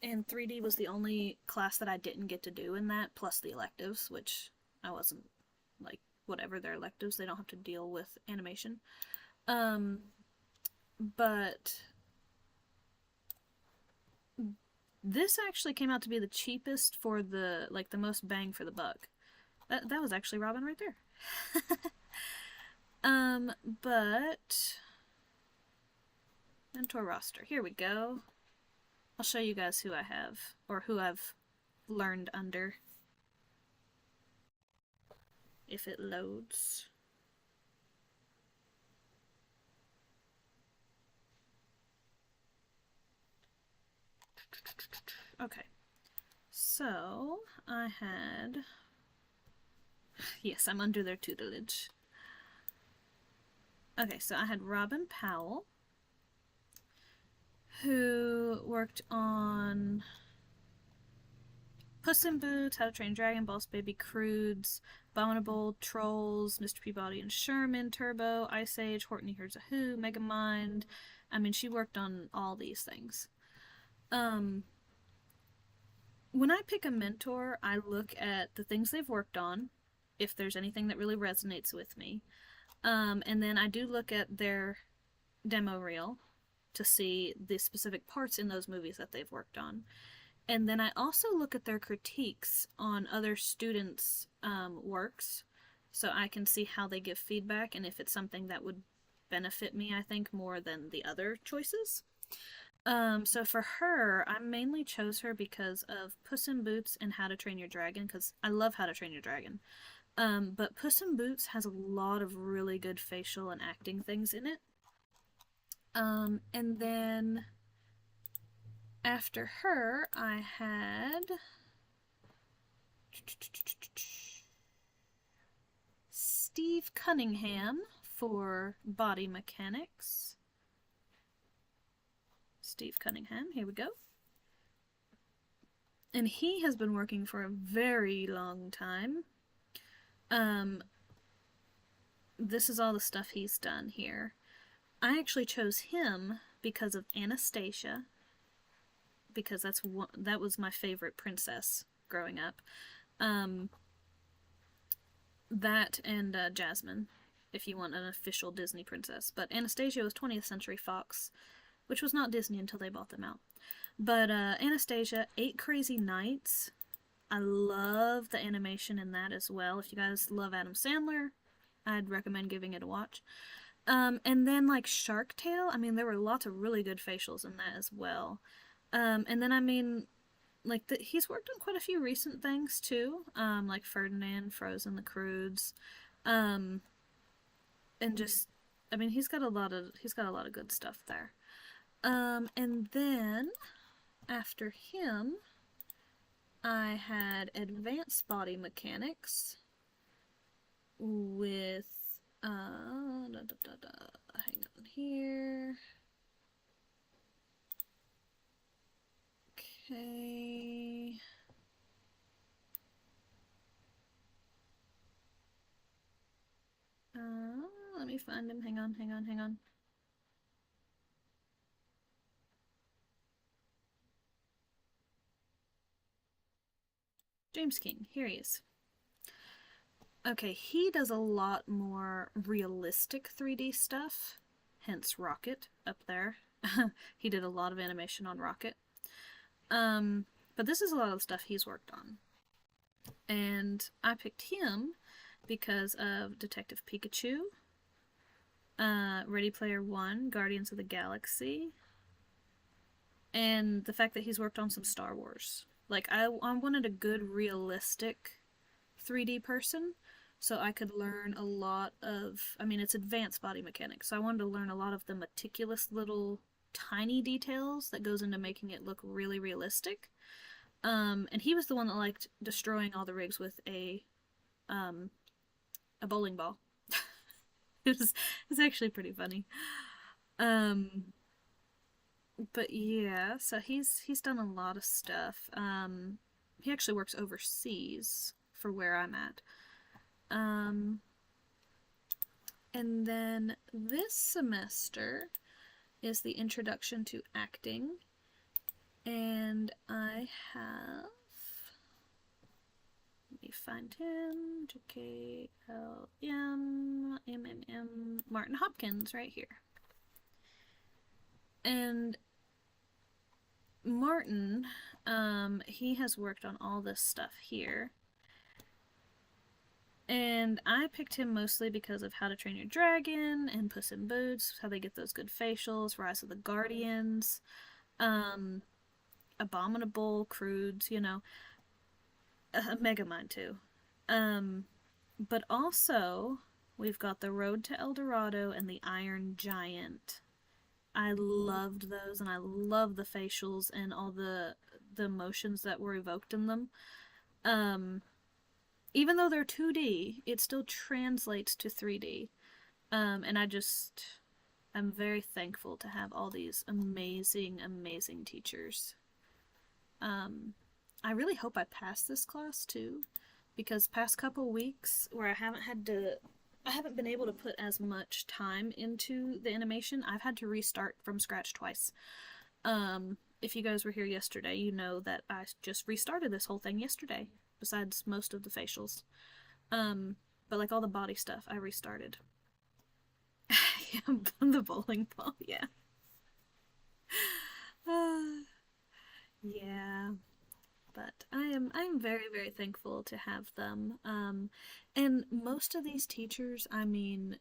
and 3D was the only class that I didn't get to do in that, plus the electives, which I wasn't like whatever their electives, they don't have to deal with animation. Um, but this actually came out to be the cheapest for the like the most bang for the buck. That was actually Robin right there. But mentor roster. Here we go. I'll show you guys who I have or who I've learned under if it loads. Okay. So, I had yes, I'm under their tutelage. Okay, so I had Robin Powell, who worked on Puss in Boots, How to Train Dragon, Boss Baby, Croods, Abominable, Trolls, Mr. Peabody and Sherman, Turbo, Ice Age, Horton Hears a Who, Megamind. I mean, she worked on all these things. When I pick a mentor, I look at the things they've worked on, if there's anything that really resonates with me. And then I do look at their demo reel to see the specific parts in those movies that they've worked on. And then I also look at their critiques on other students' works so I can see how they give feedback and if it's something that would benefit me, I think, more than the other choices. So for her, I mainly chose her because of Puss in Boots and How to Train Your Dragon, because I love How to Train Your Dragon. But Puss in Boots has a lot of really good facial and acting things in it. And then after her, I had Steve Cunningham for body mechanics. Steve Cunningham, here we go. And he has been working for a very long time. This is all the stuff he's done here. I actually chose him because of Anastasia, because that was my favorite princess growing up. That and Jasmine, if you want an official Disney princess. But Anastasia was 20th Century Fox, which was not Disney until they bought them out. But Anastasia, 8 Crazy Nights. I love the animation in that as well. If you guys love Adam Sandler, I'd recommend giving it a watch. And then like Shark Tale, I mean, there were lots of really good facials in that as well. And then I mean, like he's worked on quite a few recent things too, like Ferdinand, Frozen, The Croods, and just, I mean, he's got a lot of good stuff there. And then after him, I had Advanced Body Mechanics with hang on here. Okay. Let me find him. Hang on. James King. Here he is. Okay, he does a lot more realistic 3D stuff, hence Rocket up there. He did a lot of animation on Rocket. But this is a lot of the stuff he's worked on. And I picked him because of Detective Pikachu, Ready Player One, Guardians of the Galaxy, and the fact that he's worked on some Star Wars. Like, I wanted a good, realistic 3D person, so I could learn a lot of, I mean, it's advanced body mechanics, so I wanted to learn a lot of the meticulous little tiny details that goes into making it look really realistic. And he was the one that liked destroying all the rigs with a a bowling ball. It's actually pretty funny. Um, but yeah, so he's done a lot of stuff. He actually works overseas for where I'm at. Um, and then this semester is the introduction to acting, and I have, let me find him, JKLM Martin Hopkins right here. And Martin, he has worked on all this stuff here. And I picked him mostly because of How to Train Your Dragon and Puss in Boots, how they get those good facials, Rise of the Guardians, um, Abominable, Crudes, you know, Megamind too. Um, but also, we've got The Road to El Dorado and The Iron Giant. I loved those, and I love the facials and all the emotions that were evoked in them. Um, Even though they're 2D, it still translates to 3D. And I'm very thankful to have all these amazing, amazing teachers. Um, I really hope I pass this class too, because past couple weeks where I haven't been able to put as much time into the animation. I've had to restart from scratch twice. If you guys were here yesterday, you know that I just restarted this whole thing yesterday, besides most of the facials. But like all the body stuff, I restarted. Yeah, the bowling ball, yeah. Yeah. But I am very, very thankful to have them. And most of these teachers, I mean,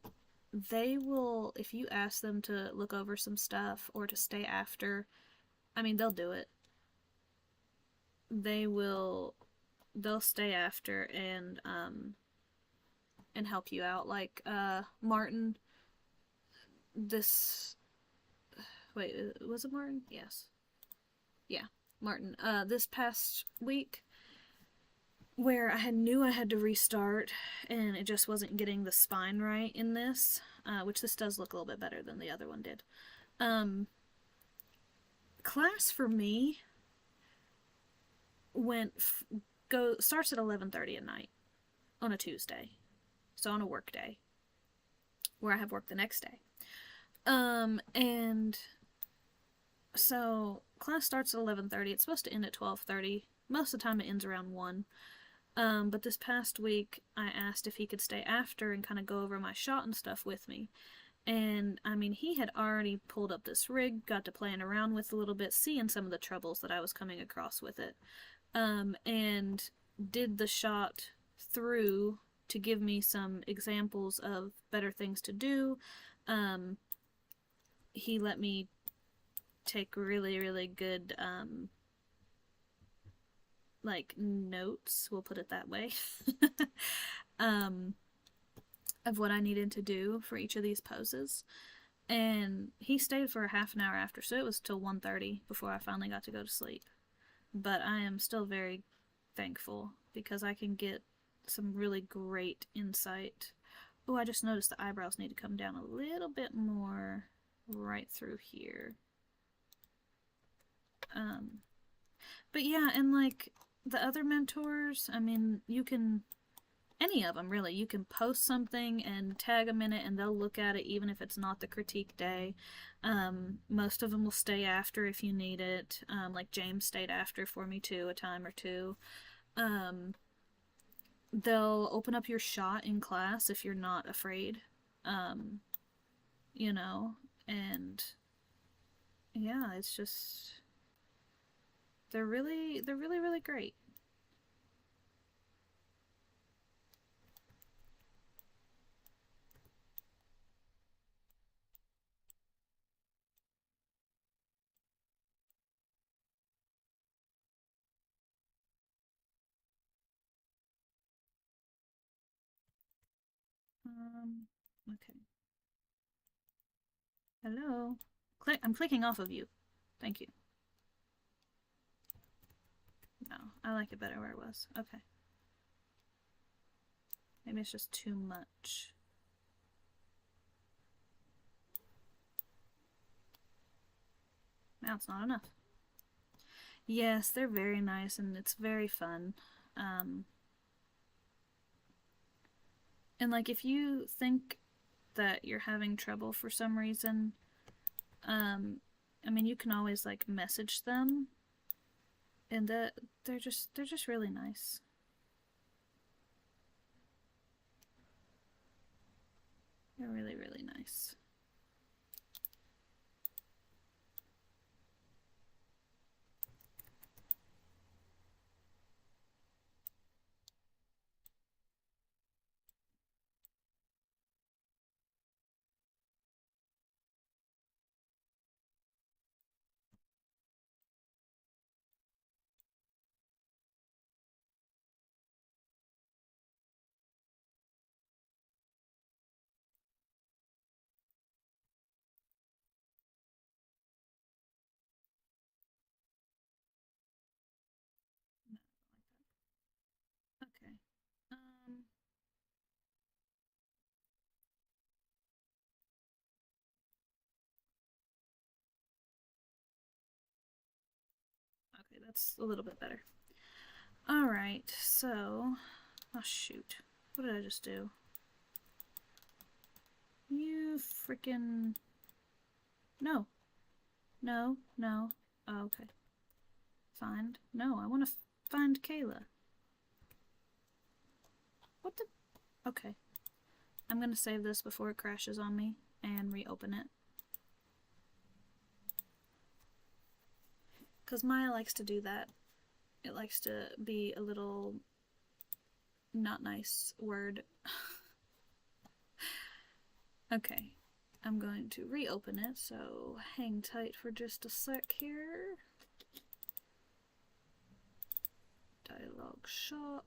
they will, if you ask them to look over some stuff or to stay after, I mean, they'll do it. They will, they'll stay after and help you out. Like Martin, this, wait, was it Martin? Yes. Yeah, Martin. This past week, where knew I had to restart, and it just wasn't getting the spine right in this, which this does look a little bit better than the other one did. Class for me starts at 11:30 at night on a Tuesday, so on a work day, where I have work the next day. And so class starts at 11:30. It's supposed to end at 12:30. Most of the time it ends around 1. But this past week, I asked if he could stay after and kind of go over my shot and stuff with me. And, I mean, he had already pulled up this rig, got to playing around with a little bit, seeing some of the troubles that I was coming across with it. And did the shot through to give me some examples of better things to do. He let me take really, really good, like notes, we'll put it that way, of what I needed to do for each of these poses. And he stayed for a half an hour after, so it was till 1:30 before I finally got to go to sleep. But I am still very thankful because I can get some really great insight. Oh, I just noticed the eyebrows need to come down a little bit more right through here. But yeah, and like the other mentors, I mean, you can, any of them really, you can post something and tag them in it and they'll look at it even if it's not the critique day. Most of them will stay after if you need it. Like James stayed after for me too, a time or two. They'll open up your shot in class if you're not afraid. You know, and yeah, it's just, they're really, really great. Okay. Hello. I'm clicking off of you. Thank you. No, I like it better where it was. Okay. Maybe it's just too much. Now it's not enough. Yes, they're very nice and it's very fun. Um, and like if you think that you're having trouble for some reason, um, I mean you can always like message them, and they're just really nice. They're really really nice. Okay. Um, okay, that's a little bit better. All right, so, oh shoot, what did I just do? You freaking no, no, no. Oh, okay. Find. No, I want to find Kayla. What the? Okay. I'm going to save this before it crashes on me and reopen it. Because Maya likes to do that. It likes to be a little not nice word. Okay. I'm going to reopen it, so hang tight for just a sec here. Dialogue shot.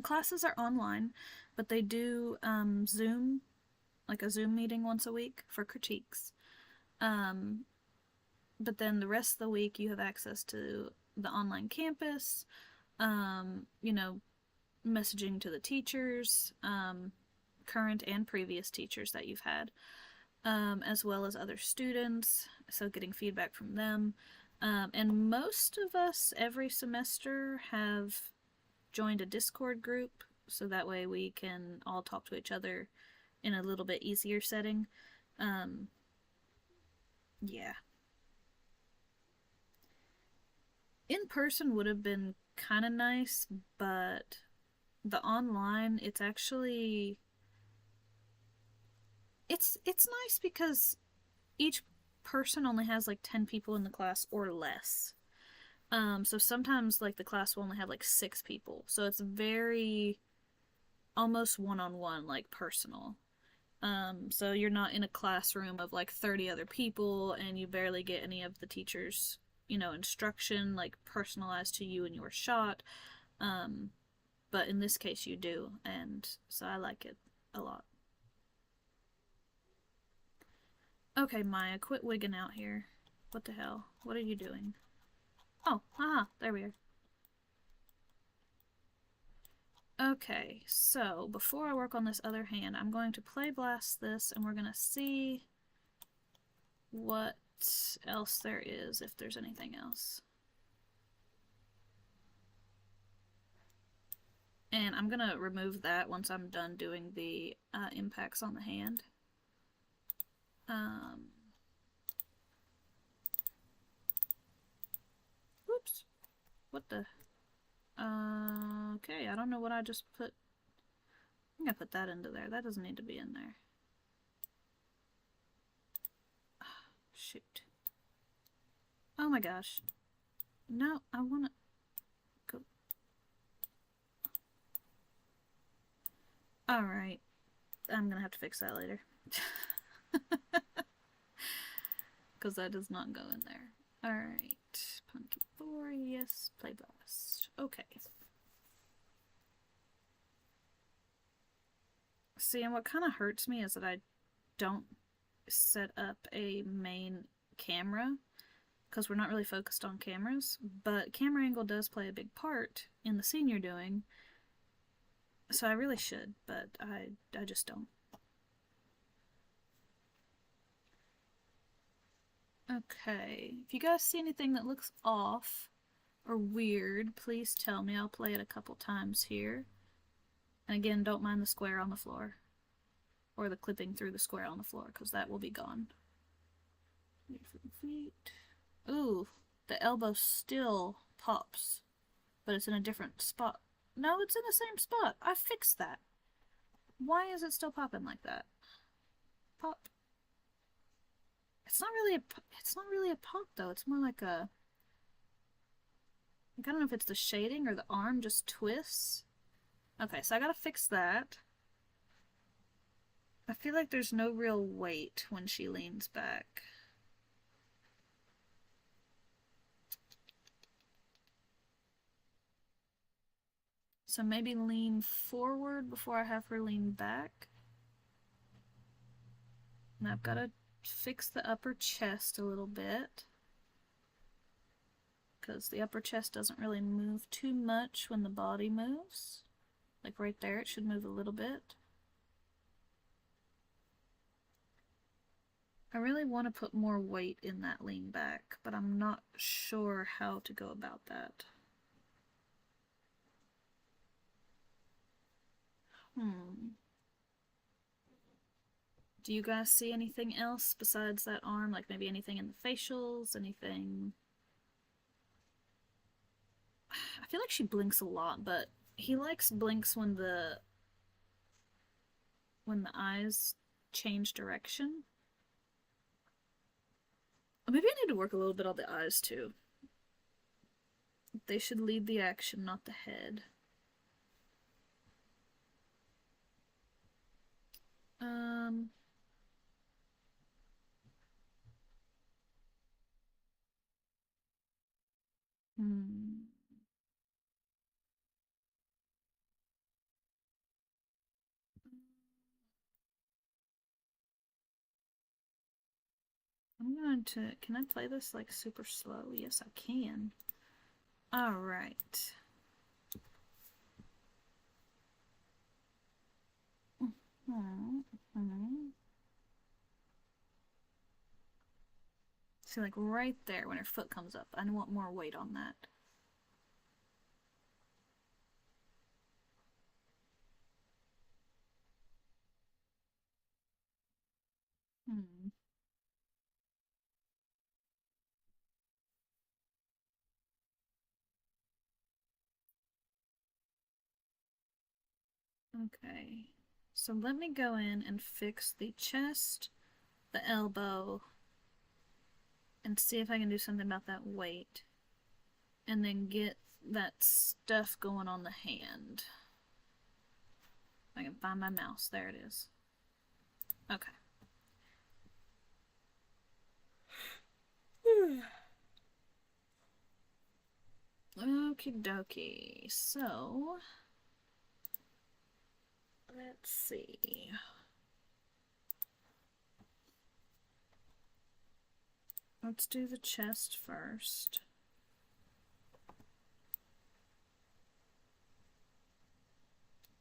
Classes are online, but they do Zoom, like a Zoom meeting once a week for critiques. Um, but then the rest of the week you have access to the online campus, you know, messaging to the teachers, current and previous teachers that you've had, as well as other students, so getting feedback from them. And most of us every semester have joined a Discord group, so that way we can all talk to each other in a little bit easier setting. Um, yeah. In person would have been kind of nice, but the online, it's actually it's nice because each person only has like 10 people in the class or less. So sometimes like the class will only have like 6 people. So it's very almost one-on-one, like personal. So you're not in a classroom of like 30 other people and you barely get any of the teacher's, instruction like personalized to you and your shot. Um, but in this case you do, and so I like it a lot. Okay, Maya, quit wigging out here. What the hell? What are you doing? Oh, haha, there we are. Okay, so before I work on this other hand, I'm going to play blast this and we're going to see what else there is, if there's anything else. And I'm going to remove that once I'm done doing the impacts on the hand. Whoops. What the? Okay, I don't know what I just put. I'm going to put that into there. That doesn't need to be in there. Shoot. Oh my gosh. No, I want to go. Alright. I'm gonna have to fix that later. Because that does not go in there. Alright. Punky 4, yes. Play blast. Okay. See, and what kind of hurts me is that I don't set up a main camera because we're not really focused on cameras, but camera angle does play a big part in the scene you're doing, so I really should, but I just don't. Okay, if you guys see anything that looks off or weird, please tell me. I'll play it a couple times here. And again, don't mind the square on the floor. Or the clipping through the square on the floor, because that will be gone. Wait for the feet. Ooh, the elbow still pops. But it's in a different spot. No, it's in the same spot. I fixed that. Why is it still popping like that? Pop. It's not really a pop though. It's more like a, I don't know if it's the shading or the arm just twists. Okay, so I gotta fix that. I feel like there's no real weight when she leans back. So maybe lean forward before I have her lean back. And I've got to fix the upper chest a little bit, because the upper chest doesn't really move too much when the body moves. Like right there, it should move a little bit. I really want to put more weight in that lean back, but I'm not sure how to go about that. Do you guys see anything else besides that arm? Like maybe anything in the facials? Anything? I feel like she blinks a lot, but he likes blinks when the eyes change direction. Maybe I need to work a little bit on the eyes too. They should lead the action, not the head. Hmm. I'm going to, can I play this like super slow? Yes, I can. Alright. See, like right there when her foot comes up. I want more weight on that. Hmm. Okay. So let me go in and fix the chest, the elbow, and see if I can do something about that weight. And then get that stuff going on the hand. If I can find my mouse. There it is. Okay. Okie dokie. So, let's see. Let's do the chest first.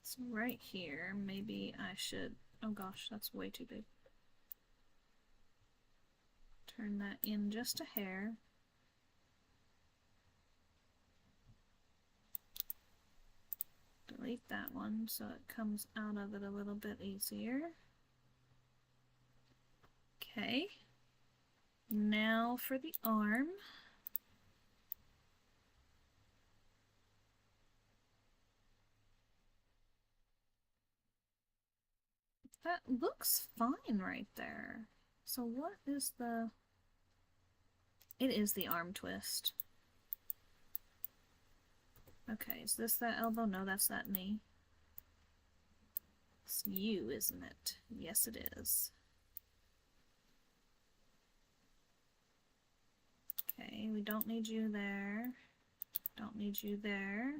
So right here, maybe I should, oh gosh, that's way too big. Turn that in just a hair. Delete that one so it comes out of it a little bit easier. Okay. Now for the arm. That looks fine right there. So what is the... It is the arm twist. Okay, is this that elbow? No, that's that knee. It's you, isn't it? Yes, it is. Okay, we don't need you there. Don't need you there.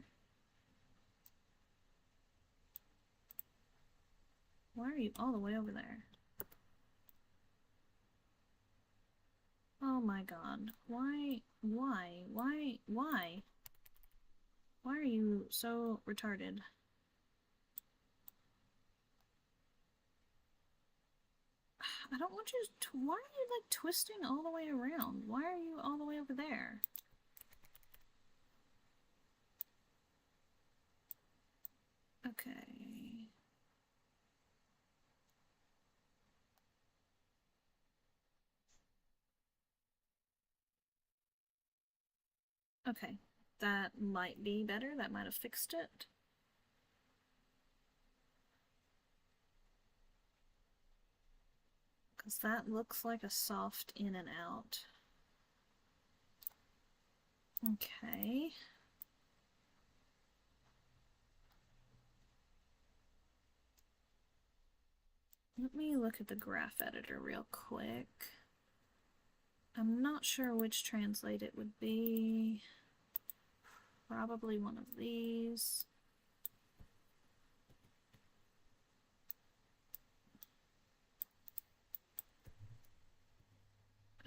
Why are you all the way over there? Oh my god. Why? Why? Why? Why? Why are you so retarded? I don't want you to. Why are you like twisting all the way around? Why are you all the way over there? Okay. Okay. That might be better. That might have fixed it. Because that looks like a soft in and out. Okay. Let me look at the graph editor real quick. I'm not sure which translate it would be. Probably one of these.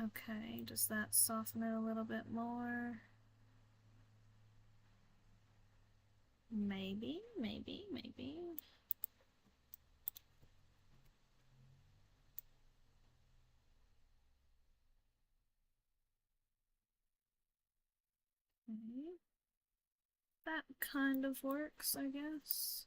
Okay, does that soften it a little bit more? Maybe, maybe, maybe. Okay. That kind of works, I guess.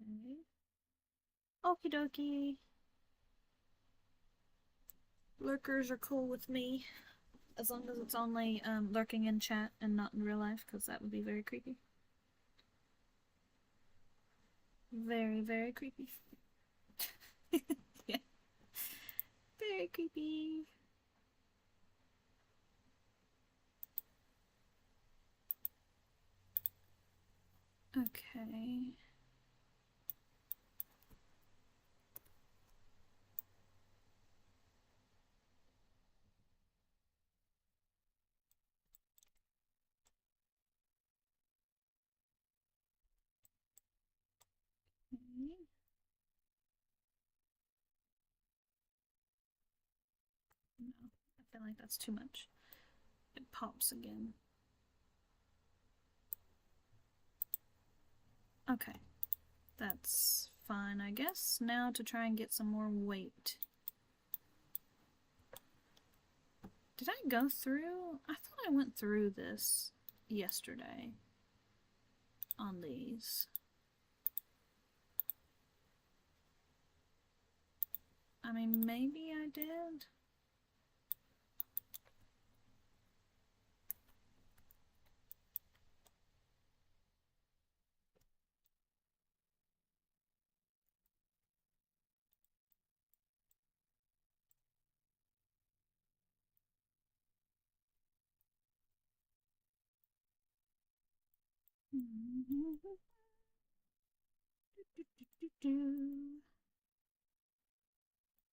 Okay. Okie dokie. Lurkers are cool with me. As long as it's only lurking in chat and not in real life, because that would be very creepy. Very, very creepy. Yeah. Very creepy. Okay. Okay. No, I feel like that's too much. It pops again. Okay, that's fine, I guess. Now to try and get some more weight. Did I go through? I thought I went through this yesterday on these. I mean, maybe I did.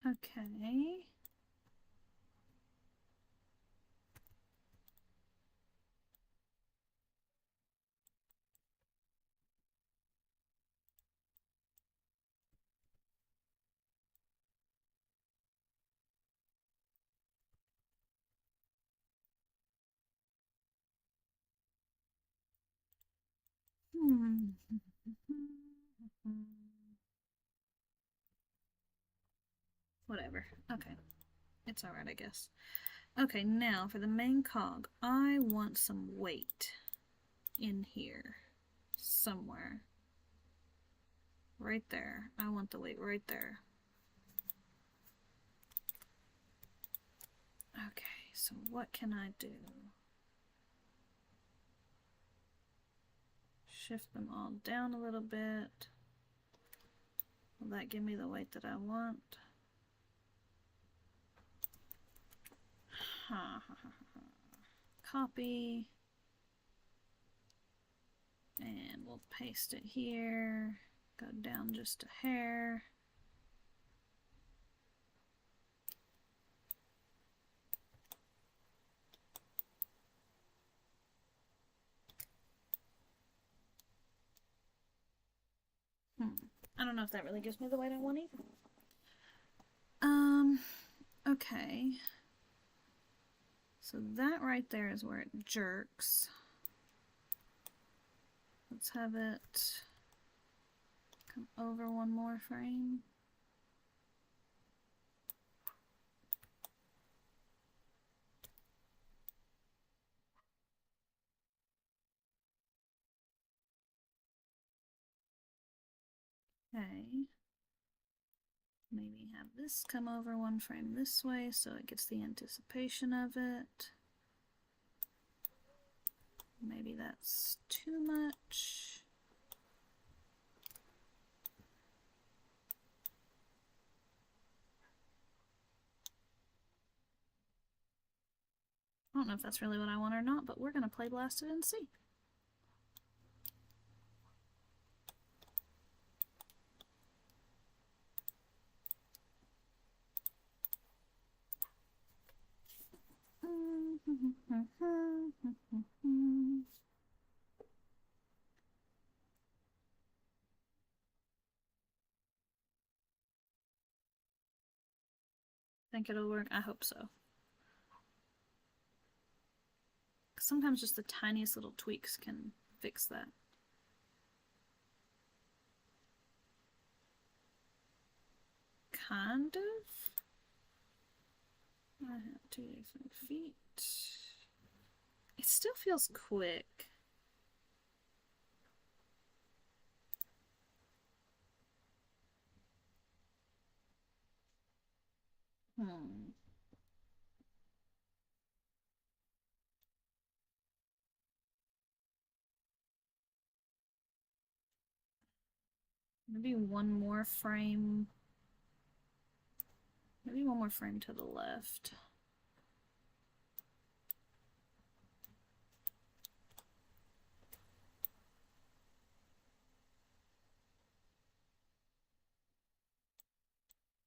Okay. Hmm. Whatever. Okay. It's alright, I guess. Okay, now for the main cog, I want some weight in here somewhere. Right there. I want the weight right there. Okay, so what can I do? Shift them all down a little bit. Will that give me the weight that I want? Copy. And we'll paste it here. Go down just a hair. I don't know if that really gives me the weight I want either. Okay. So that right there is where it jerks. Let's have it come over one more frame. Okay. Maybe have this come over one frame this way so it gets the anticipation of it. Maybe that's too much. I don't know if that's really what I want or not, but we're going to play blast it and see. Think it'll work? I hope so. Sometimes just the tiniest little tweaks can fix that. Kind of. I have 2 different feet. It still feels quick. Maybe one more frame. Maybe one more frame to the left.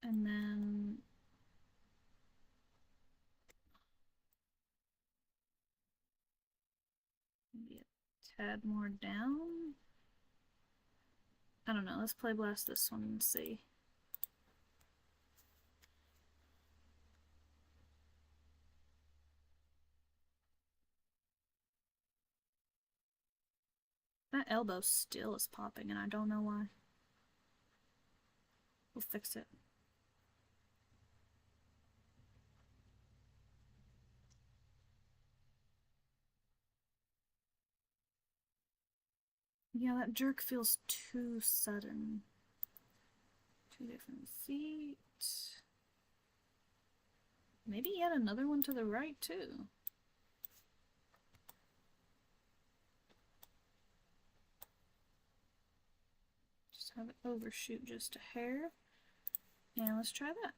And then maybe a tad more down. I don't know. Let's play blast this one and see. That elbow still is popping and I don't know why. We'll fix it. Yeah, that jerk feels too sudden. 2 different feet. Maybe yet another one to the right too. Just have it overshoot just a hair. And let's try that.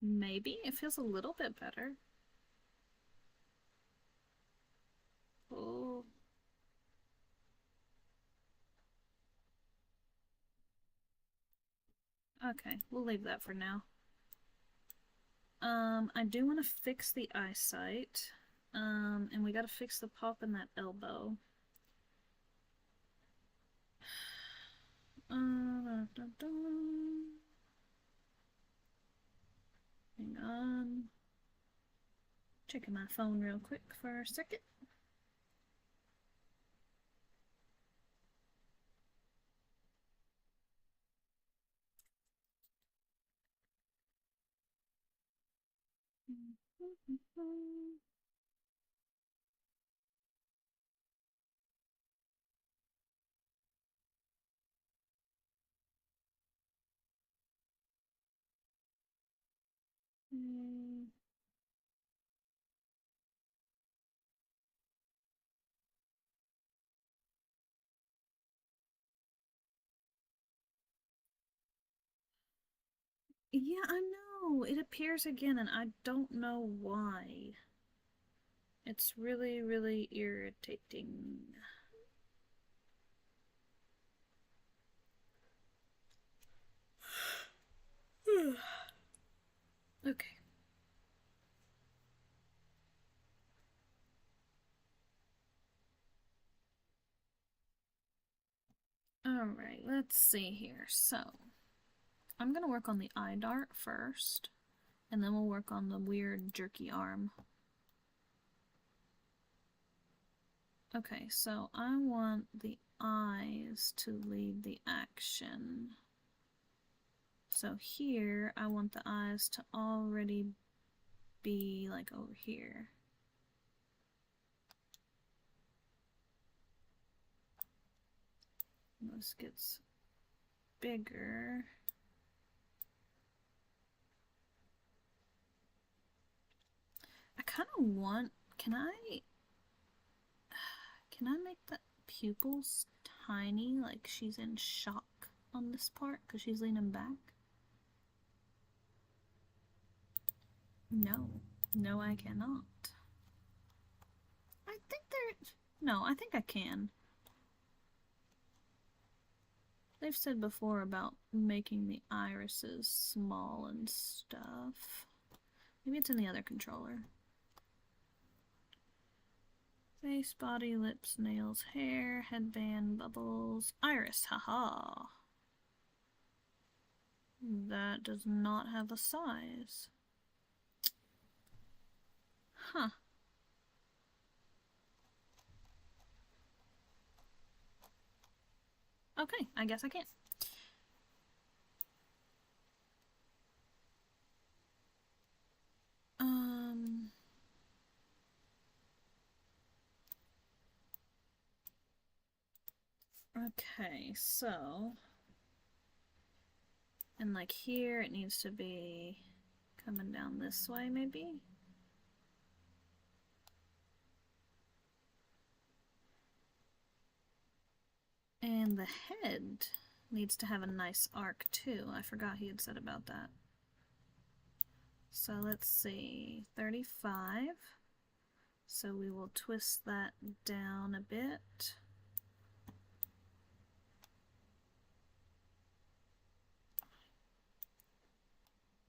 Maybe it feels a little bit better. Oh. Okay, we'll leave that for now. I do want to fix the eyesight. And we gotta fix the pop in that elbow. Hang on. Checking my phone real quick for a second. Yeah, I know. No, it appears again and I don't know why. It's really, really irritating. Okay. Alright, let's see here. So, I'm gonna work on the eye dart first, and then we'll work on the weird jerky arm. Okay, so I want the eyes to lead the action. So here, I want the eyes to already be like over here. This gets bigger. I kind of want, can I make the pupils tiny, like she's in shock on this part because she's leaning back? No. No, I cannot. I think no, I think I can. They've said before about making the irises small and stuff. Maybe it's in the other controller. Face, body, lips, nails, hair, headband, bubbles, iris, haha. That does not have a size. Huh. Okay, I guess I can't. Okay, so... And like here, it needs to be coming down this way, maybe? And the head needs to have a nice arc too. I forgot he had said about that. So let's see, 35. So we will twist that down a bit.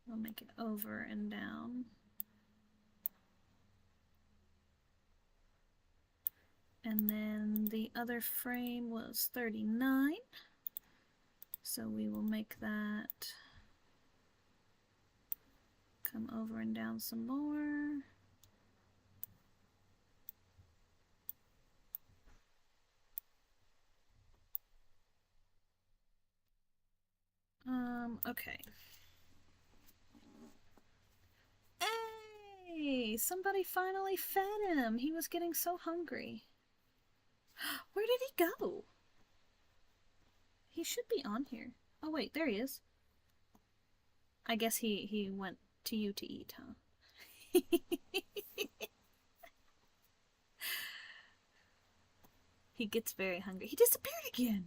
We'll make it over and down. And then the other frame was 39. So we will make that come over and down some more. Okay. Hey, somebody finally fed him. He was getting so hungry. Where did he go? He should be on here. Oh wait, there he is. I guess he went to you to eat, huh? He gets very hungry. He disappeared again.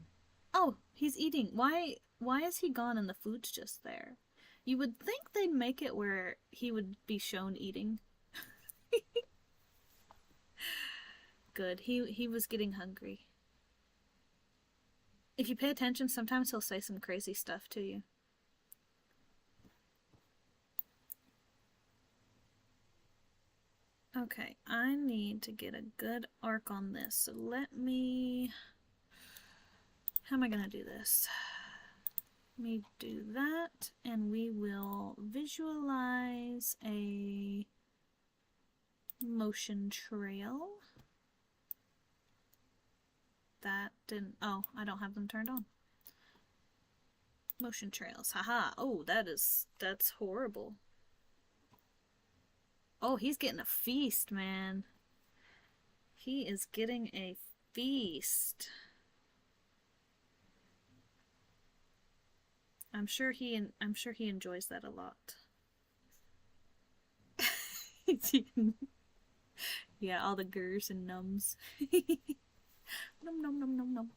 Oh, he's eating. Why is he gone and the food's just there? You would think they'd make it where he would be shown eating. Good. He was getting hungry. If you pay attention, sometimes he'll say some crazy stuff to you. Okay, I need to get a good arc on this. So let me... How am I going to do this? Let me do that, and we will visualize a motion trail. That didn't... Oh, I don't have them turned on. Motion trails. Haha. Oh, that's horrible. Oh, he's getting a feast, man. He is getting a feast. I'm sure he enjoys that a lot. Yeah, all the gurs and nums. Num num num num num.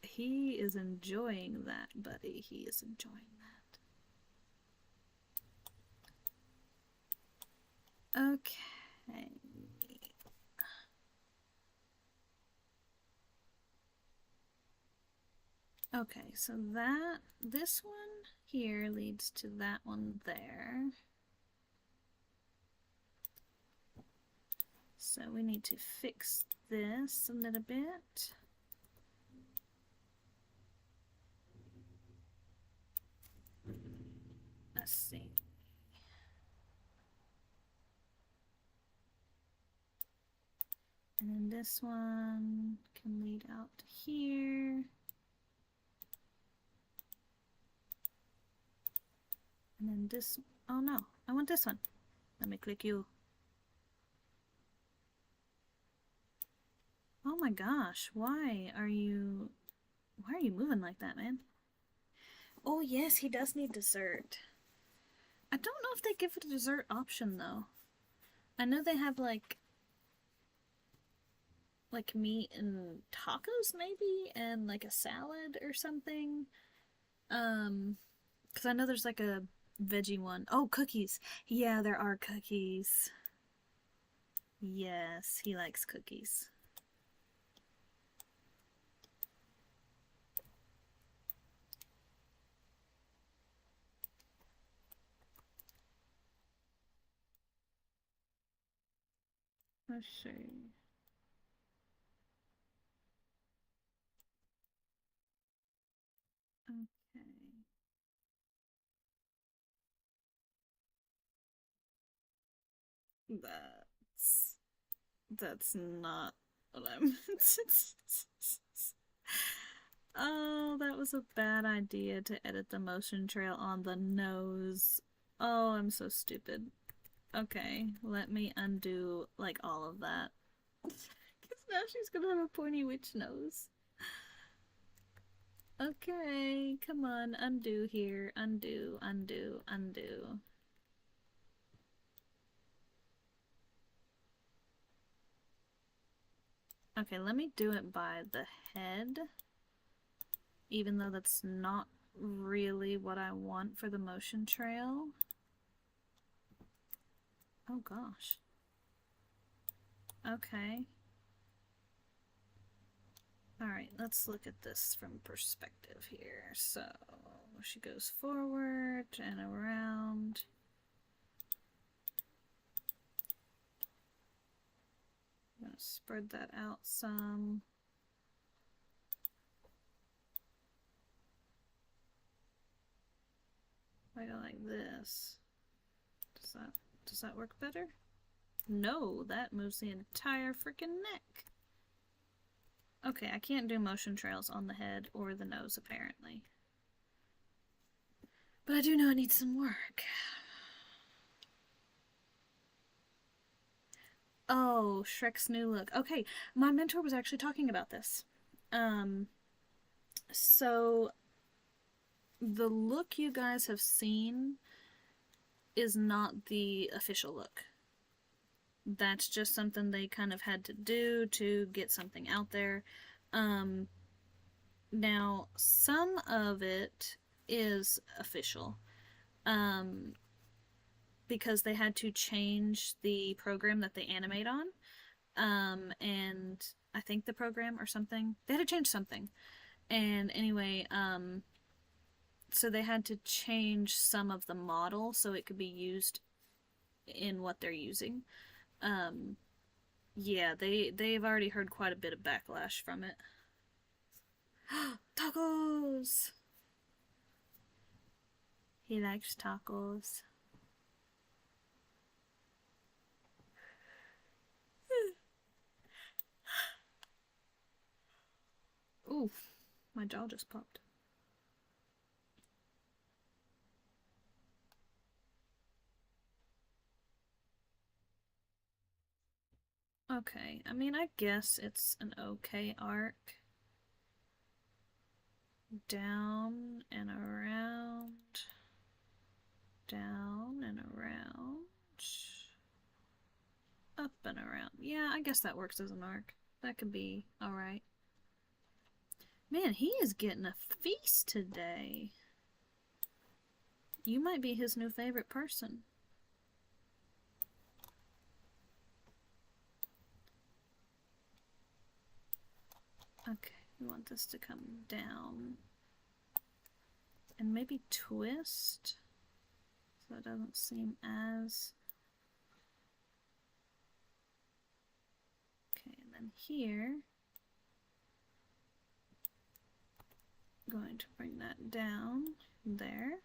He is enjoying that, buddy. He is enjoying that. Okay. Okay, so this one here leads to that one there. So we need to fix this a little bit. Let's see. And then this one can lead out to here. And then this, oh no, I want this one. Let me click you. Oh my gosh, why are you moving like that, man? Oh yes, he does need dessert. I don't know if they give a dessert option though. I know they have like meat and tacos maybe and like a salad or something. Because I know there's like a veggie one. Oh, cookies. Yeah, there are cookies. Yes, he likes cookies. Let's see. Okay. That's not what I meant. Oh, that was a bad idea to edit the motion trail on the nose. Oh, I'm so stupid. Okay, let me undo like all of that. Because now she's gonna have a pointy witch nose. Okay, come on, undo here. Undo, undo, undo. Okay, let me do it by the head. Even though that's not really what I want for the motion trail. Oh gosh. Okay. Alright, let's look at this from perspective here. So, she goes forward and around. I'm gonna spread that out some. If I go like this, does that work better? No, that moves the entire freaking neck. Okay, I can't do motion trails on the head or the nose apparently. But I do know I need some work. Oh, Shrek's new look. Okay, my mentor was actually talking about this. So the look you guys have seen is not the official look. That's just something they kind of had to do to get something out there. Now, some of it is official. Because they had to change the program that they animate on. And I think the program or something. They had to change something. And anyway, so they had to change some of the model so it could be used in what they're using. Yeah, they've already heard quite a bit of backlash from it. Tacos! He likes tacos. Oof, my jaw just popped. Okay, I mean, I guess it's an okay arc. Down and around. Down and around. Up and around. Yeah, I guess that works as an arc. That could be alright. Man, he is getting a feast today. You might be his new favorite person. Okay, we want this to come down. And maybe twist, so it doesn't seem as... Okay, and then here, I'm going to bring that down there.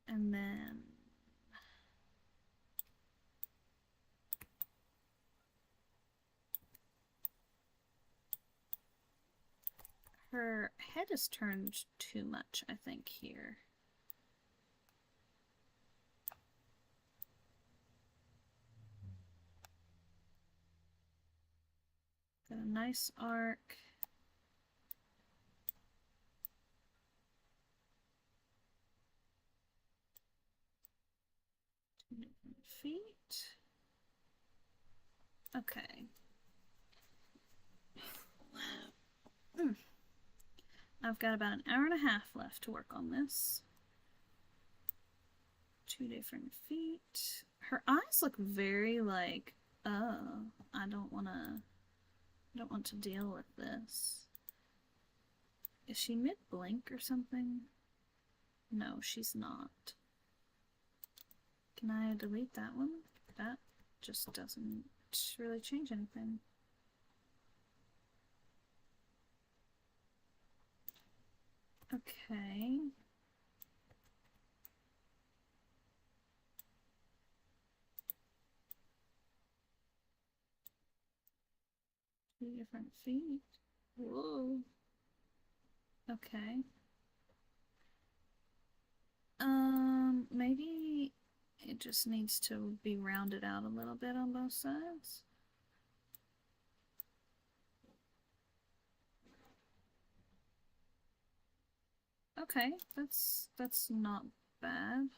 And then her head is turned too much, I think, here. Got a nice arc. Two different feet. Okay. I've got about an hour and a half left to work on this. Two different feet. Her eyes look very like, oh, I don't want to deal with this. Is she mid-blink or something? No, she's not. Can I delete that one? That just doesn't really change anything. Okay. Two different feet. Whoa. Okay. Maybe it just needs to be rounded out a little bit on both sides. Okay, that's not bad.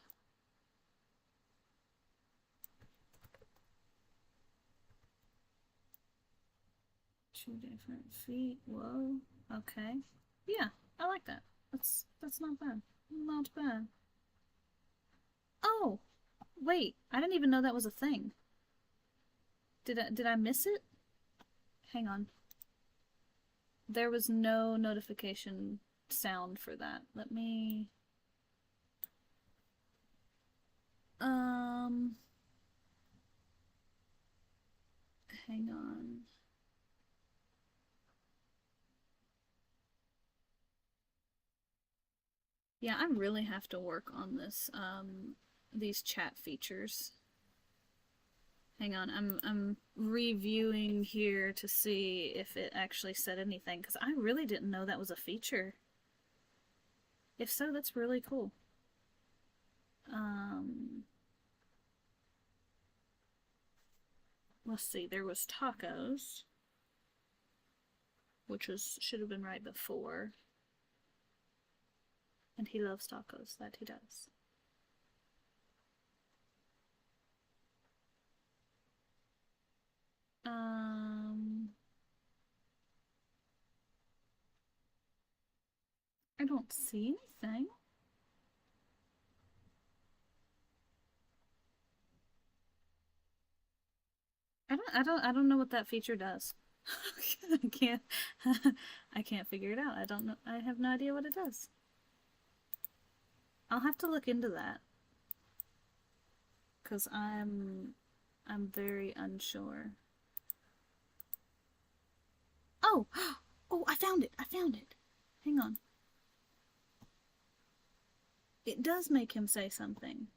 Two different feet. Whoa. Okay. Yeah, I like that. That's not bad. Not bad. Oh, wait. I didn't even know that was a thing. Did I miss it? Hang on. There was no notification sound for that. Let me hang on. Yeah, I really have to work on this these chat features. Hang on, I'm reviewing here to see if it actually said anything, because I really didn't know that was a feature. If so, that's really cool. Let's see, there was tacos, which should have been right before. And he loves tacos, that he does. I don't see anything. I don't know what that feature does. I can't I can't figure it out. I don't know. I have no idea what it does. I'll have to look into that. 'Cause I'm very unsure. Oh! Oh, I found it. I found it. Hang on. It does make him say something.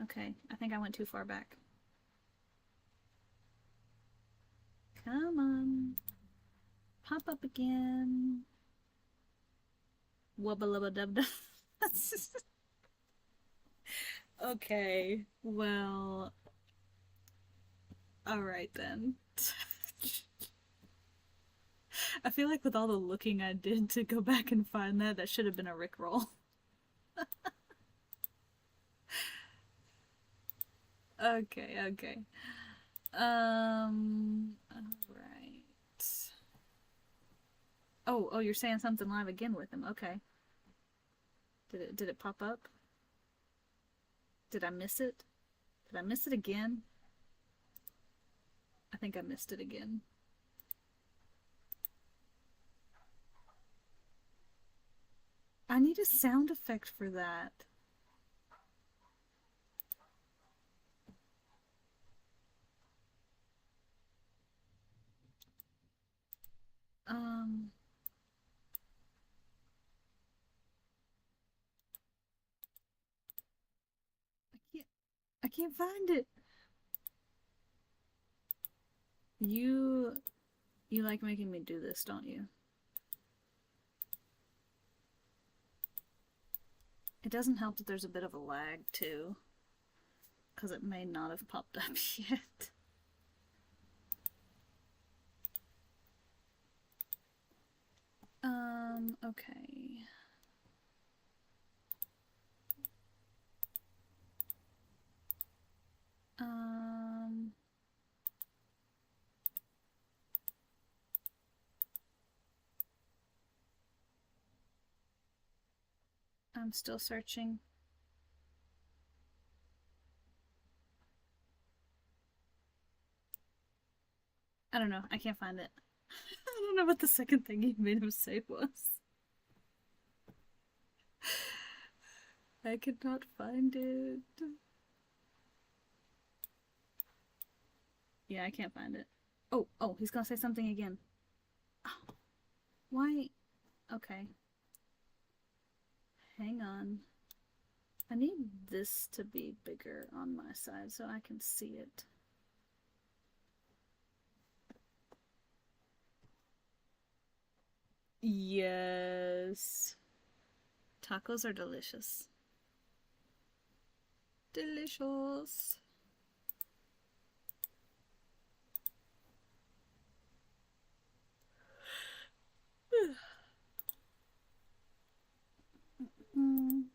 Okay, I think I went too far back. Come on. Pop up again. Wubba lubba dub dub. Okay, well. Alright then. I feel like with all the looking I did to go back and find that should have been a Rickroll. Okay, okay. Alright. Oh, you're saying something live again with him. Okay. Did it pop up? Did I miss it? Did I miss it again? I think I missed it again. I need a sound effect for that. Um, I can't. I can't find it. You, you like making me do this, don't you? It doesn't help that there's a bit of a lag too, because it may not have popped up yet. Okay. Um, I'm still searching. I don't know. I can't find it. I don't know what the second thing you made him say was. I could not find it. Yeah, I can't find it. Oh, he's gonna say something again. Oh, why? Okay. Hang on. I need this to be bigger on my side so I can see it. Yes. Tacos are delicious. Delicious. Mm.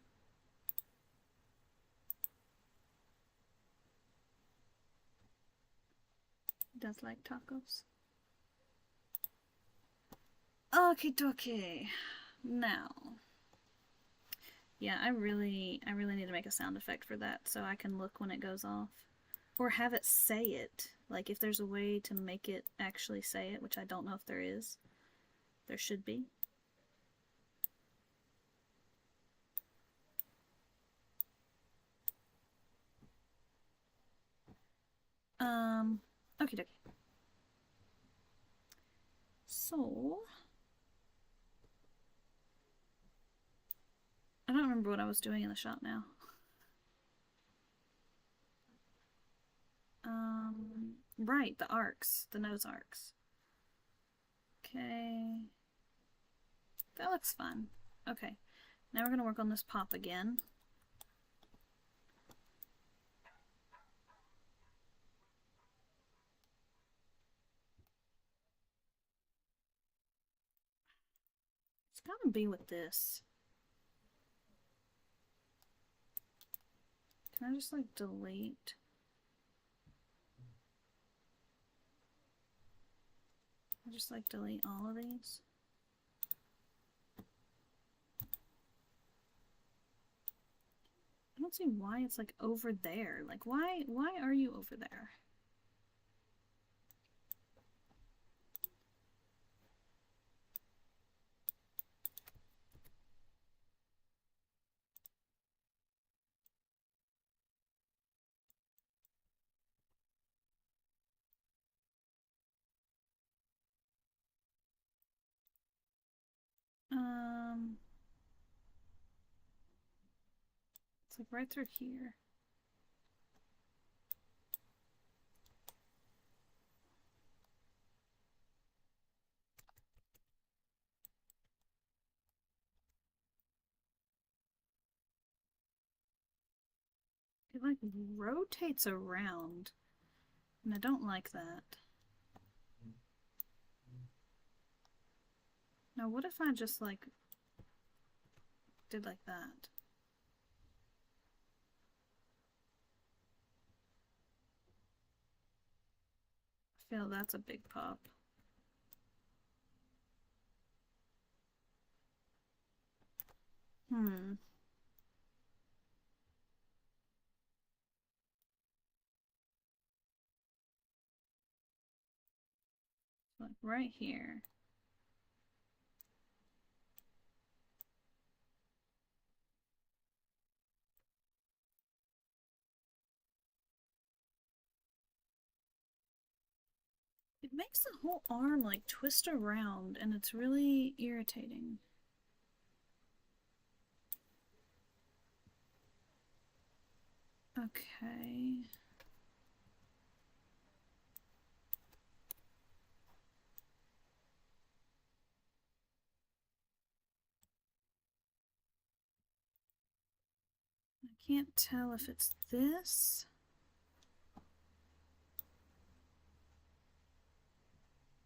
Does like tacos. Okay, dokie. Now, yeah, I really need to make a sound effect for that so I can look when it goes off, or have it say it. Like if there's a way to make it actually say it, which I don't know if there is. There should be. Okay, dokie. So, I don't remember what I was doing in the shop now. Right, the arcs, the nose arcs. Okay. That looks fun. Okay. Now we're gonna work on this pop again. It's gotta be with this. Can I just like delete? I just like delete all of these. I don't see why it's like over there. Like why are you over there? It's like right through here. It like rotates around, and I don't like that. Now what if I just like did like that? I feel that's a big pop. Hmm. right here. It makes the whole arm like twist around and it's really irritating. Okay. I can't tell if it's this.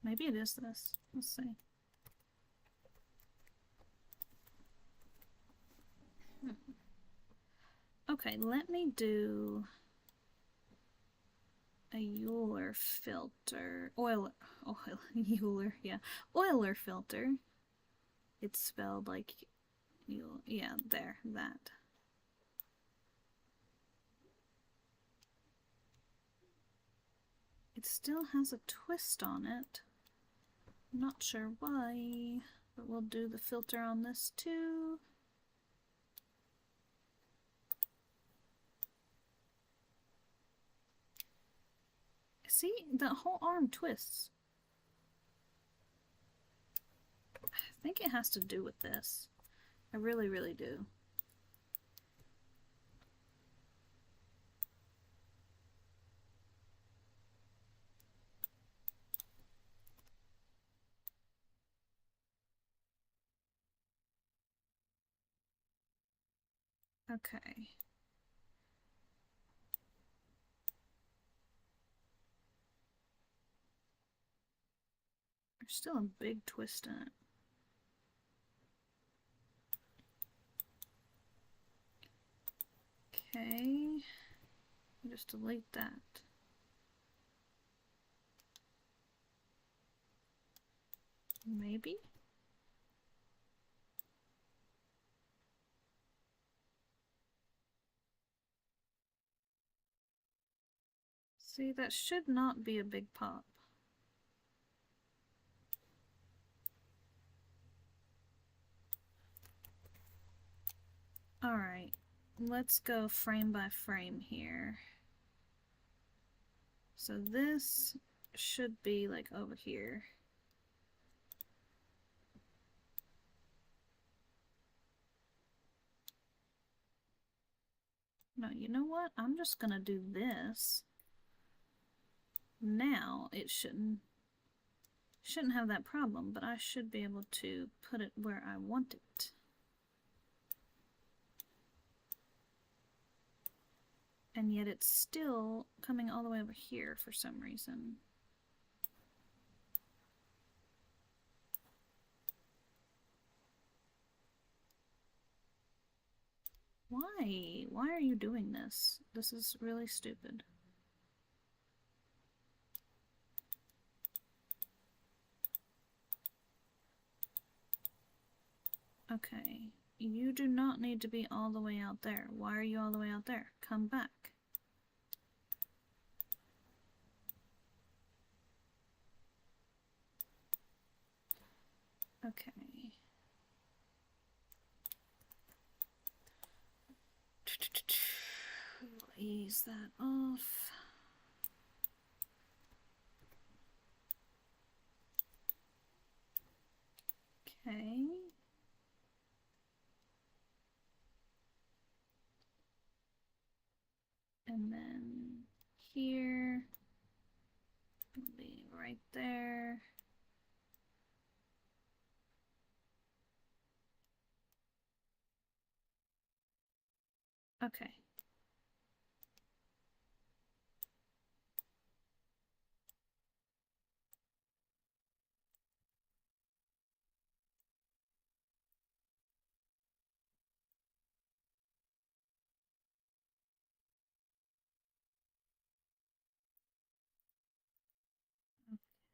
Maybe it is this. Let's see. Okay, let me do a Euler filter. Oil, Euler, yeah. Euler filter. It's spelled like, yeah, there, that. It still has a twist on it. I'm not sure why, but we'll do the filter on this too. See, the whole arm twists. I think it has to do with this. I really, really do. Okay. There's still a big twist in it. Okay. Just delete that. Maybe? See, that should not be a big pop. Alright, let's go frame by frame here. So this should be like over here. No, you know what? I'm just gonna do this. Now it shouldn't have that problem, but I should be able to put it where I want it. And yet it's still coming all the way over here for some reason. Why? Why are you doing this? This is really stupid. Okay, you do not need to be all the way out there. Why are you all the way out there? Come back. Okay. Ease that off. Okay. And then here will be right there. Okay.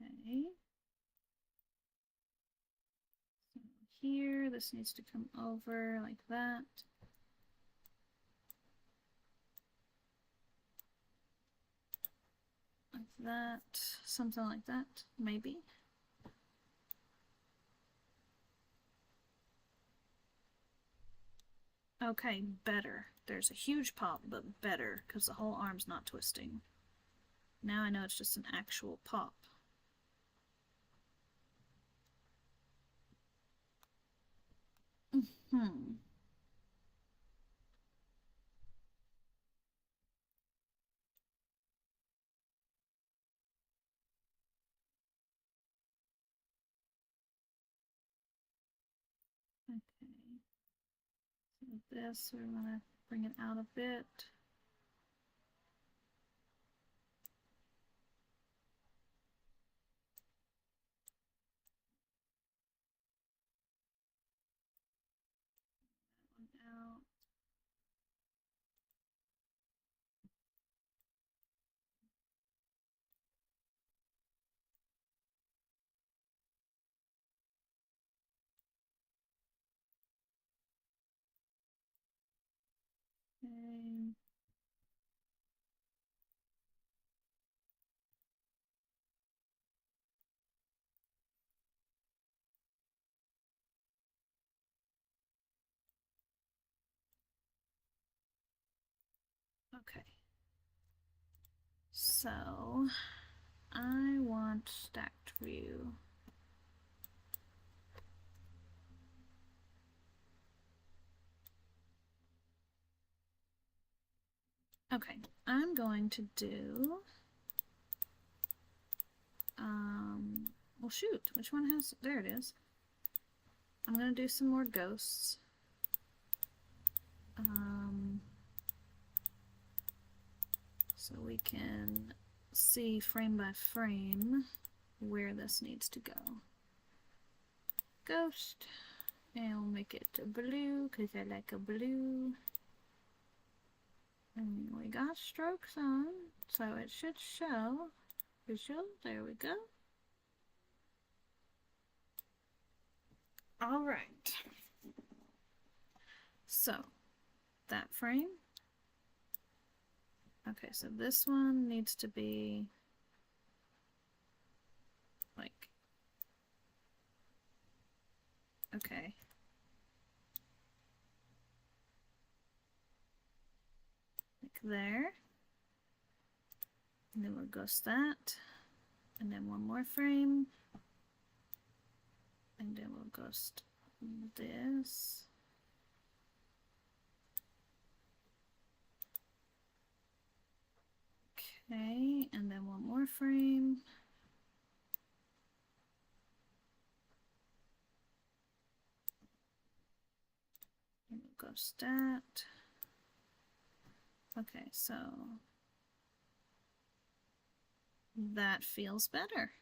Okay. So here, this needs to come over like that. Like that. Something like that, maybe. Okay, better. There's a huge pop, but better, because the whole arm's not twisting. Now I know it's just an actual pop. Hmm. Okay. So this, we're gonna bring it out a bit. That one out. Okay. Okay. So I want stacked view. Okay, I'm going to do well shoot, which one has, there it is. I'm gonna do some more ghosts. So we can see frame by frame where this needs to go. Ghost, and we'll make it blue because I like a blue. And we got strokes on, so it should show visual. There we go. All right. So that frame. Okay, so this one needs to be like, okay. Like there. And then we'll ghost that. And then one more frame. And then we'll ghost this. Okay, and then one more frame. And we'll ghost that. Okay, so that feels better.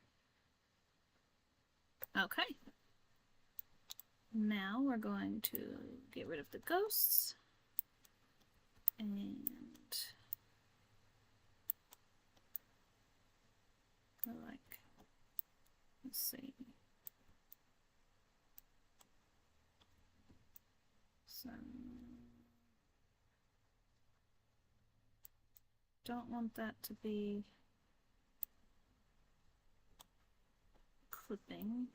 Okay. Now we're going to get rid of the ghosts and go like, let's see. So don't want that to be clipping.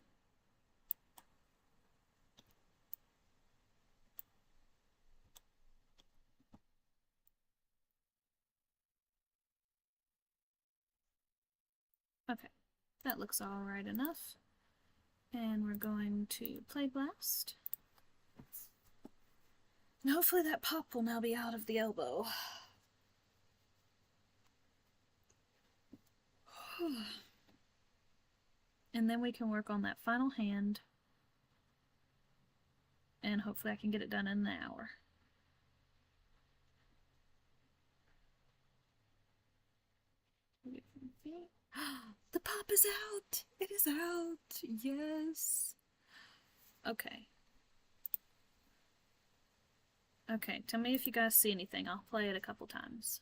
Okay, that looks all right enough. And we're going to play blast. And hopefully that pop will now be out of the elbow. And then we can work on that final hand. And hopefully I can get it done in an hour. The pop is out! It is out! Yes! Okay. Okay, tell me if you guys see anything. I'll play it a couple times.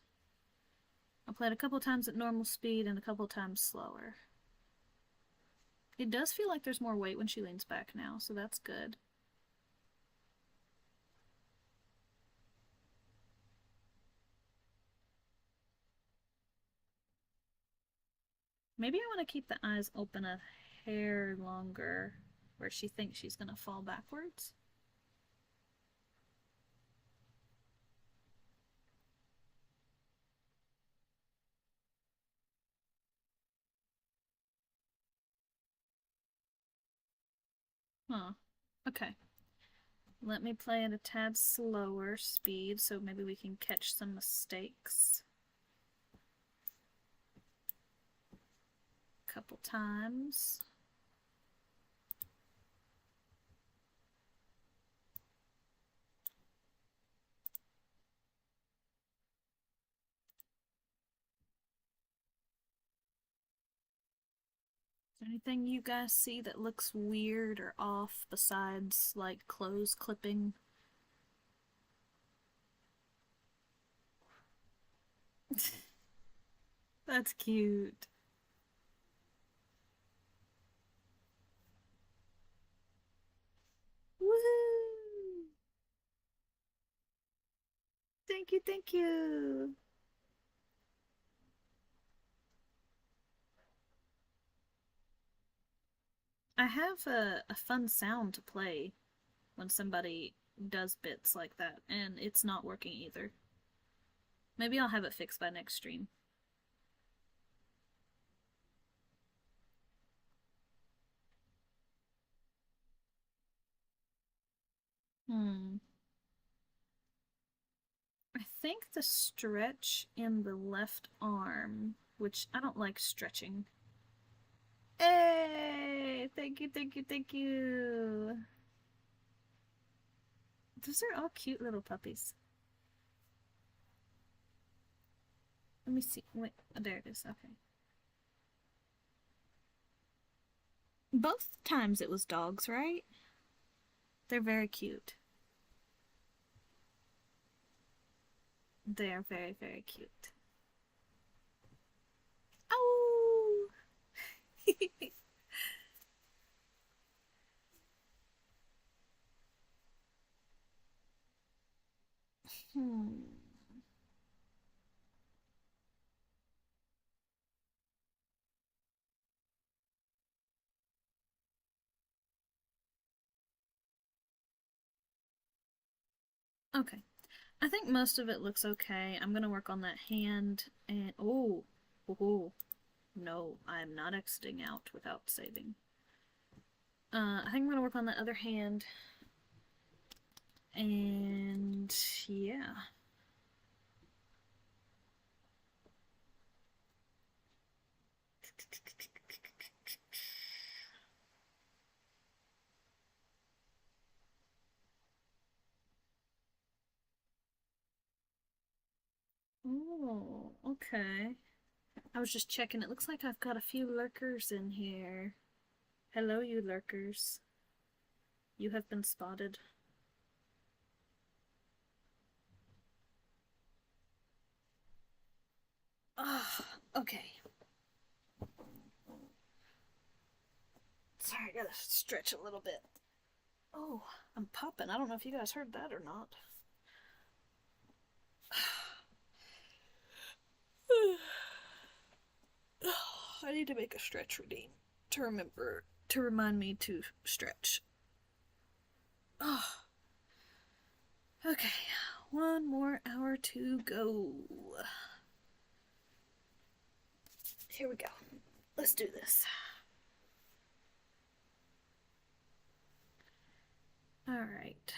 I'll play it a couple times at normal speed and a couple times slower. It does feel like there's more weight when she leans back now, so that's good. Maybe I want to keep the eyes open a hair longer where she thinks she's going to fall backwards. Huh. Okay. Let me play at a tad slower speed so maybe we can catch some mistakes. A couple times. Is there anything you guys see that looks weird or off besides like clothes clipping? That's cute. Woohoo! Thank you, thank you. I have a fun sound to play when somebody does bits like that, and it's not working either. Maybe I'll have it fixed by next stream. Hmm. I think the stretch in the left arm, which I don't like stretching. Hey! Thank you, thank you, thank you. Those are all cute little puppies. Let me see. Wait, oh, there it is. Okay. Both times it was dogs, right? They're very cute. They are very, very cute. Oh! Hmm. Okay. I think most of it looks okay. I'm gonna work on that hand and oh, no, I'm not exiting out without saving. I think I'm gonna work on the other hand, and yeah. Oh, okay. I was just checking. It looks like I've got a few lurkers in here. Hello, you lurkers. You have been spotted. Ah, okay. Sorry, I gotta stretch a little bit. Oh, I'm popping. I don't know if you guys heard that or not. I need to make a stretch routine to remember to remind me to stretch. Oh, okay. One more hour to go. Here we go. Let's do this. Alright.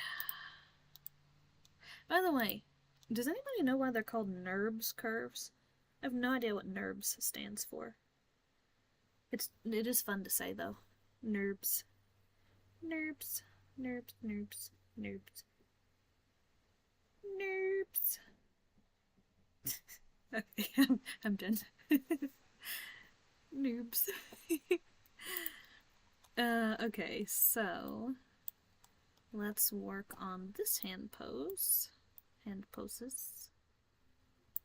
By the way, does anybody know why they're called NURBS curves? I have no idea what NURBS stands for. It is fun to say though. NURBS. NURBS. NURBS. NURBS. NURBS. NURBS. Okay, I'm done. Noobs. Okay, so let's work on this hand pose. Hand poses.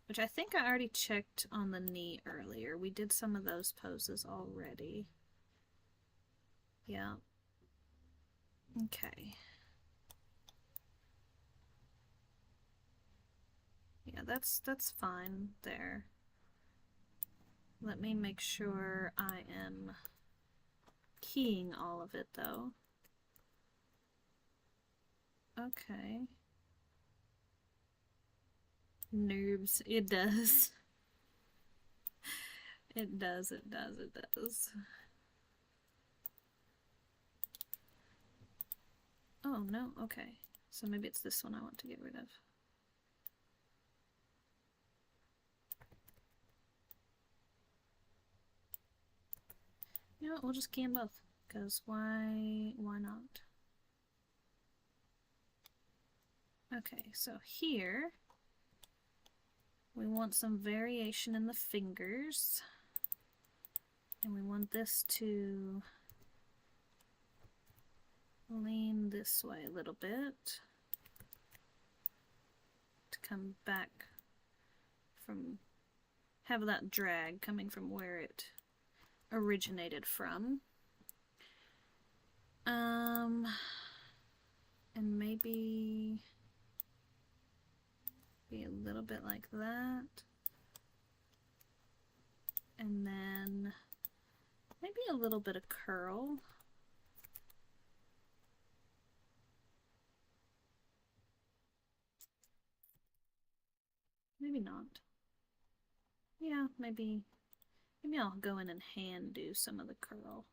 Which I think I already checked on the knee earlier. We did some of those poses already. Yeah. Okay. Yeah, that's fine there. Let me make sure I am keying all of it though. Okay. Noobs. It does. It does, it does, it does. Oh, no, okay. So maybe it's this one I want to get rid of. You know what, we'll just key them both. Because why not? Okay, so here we want some variation in the fingers. And we want this to lean this way a little bit. To come back from, have that drag coming from where it originated from. And maybe be a little bit like that. And then maybe a little bit of curl. Maybe not. Yeah, maybe I'll go in and hand do some of the curl.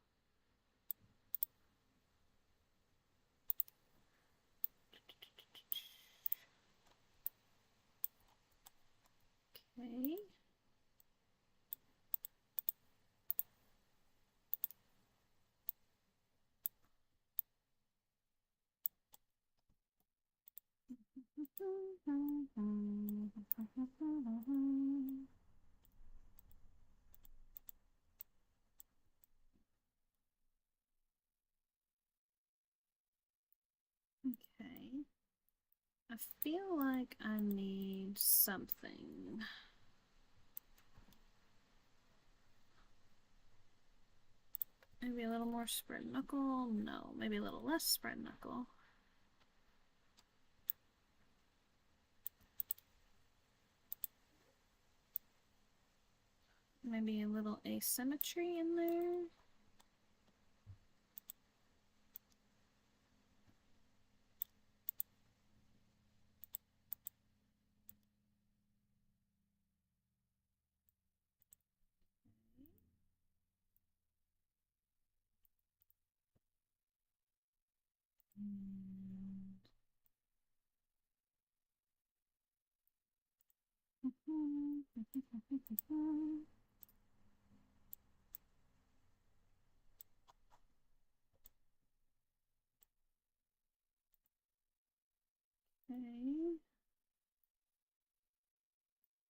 Okay. Okay. I feel like I need something. Maybe a little more spread knuckle? No, maybe a little less spread knuckle. Maybe a little asymmetry in there. Okay.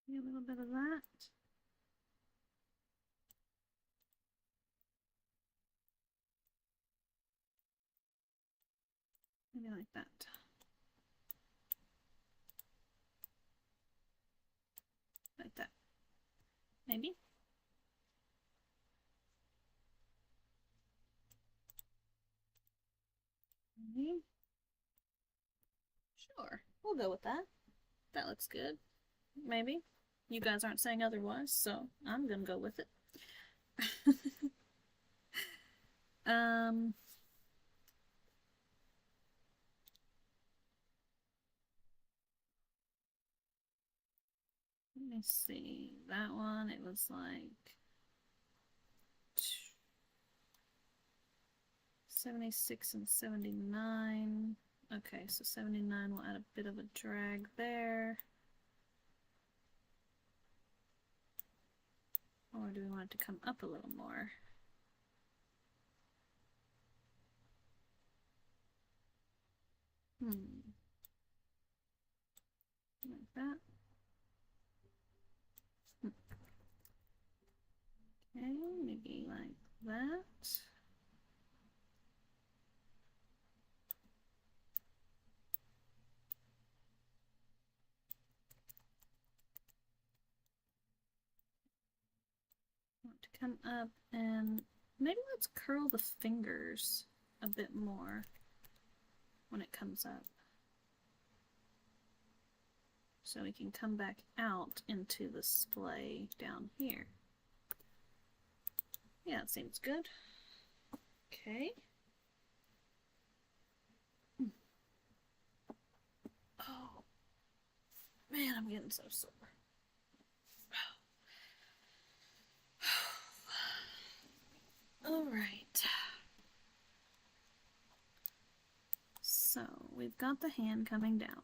A little bit of that. Maybe like that. Like that. Maybe. Maybe. Sure. We'll go with that. That looks good. Maybe. You guys aren't saying otherwise, so I'm gonna go with it. um Let me see. That one, it was like 76 and 79. Okay, so 79 will add a bit of a drag there. Or do we want it to come up a little more? Like that. Okay, maybe like that. Want to come up and maybe let's curl the fingers a bit more when it comes up. So we can come back out into the splay down here. Yeah, that seems good. Okay. Oh, man, I'm getting so sore. All right. So we've got the hand coming down.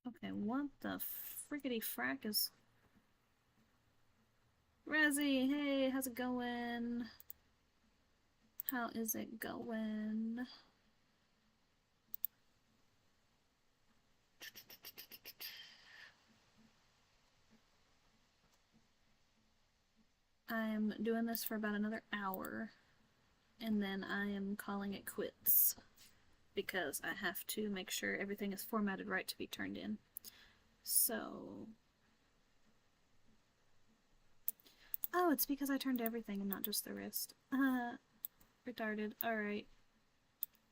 Okay, what the frickety frack is... Razzie, hey, how's it going? How is it going? I'm doing this for about another hour, and then I am calling it quits because I have to make sure everything is formatted right to be turned in. So... Oh, it's because I turned everything and not just the wrist. Retarded. Alright.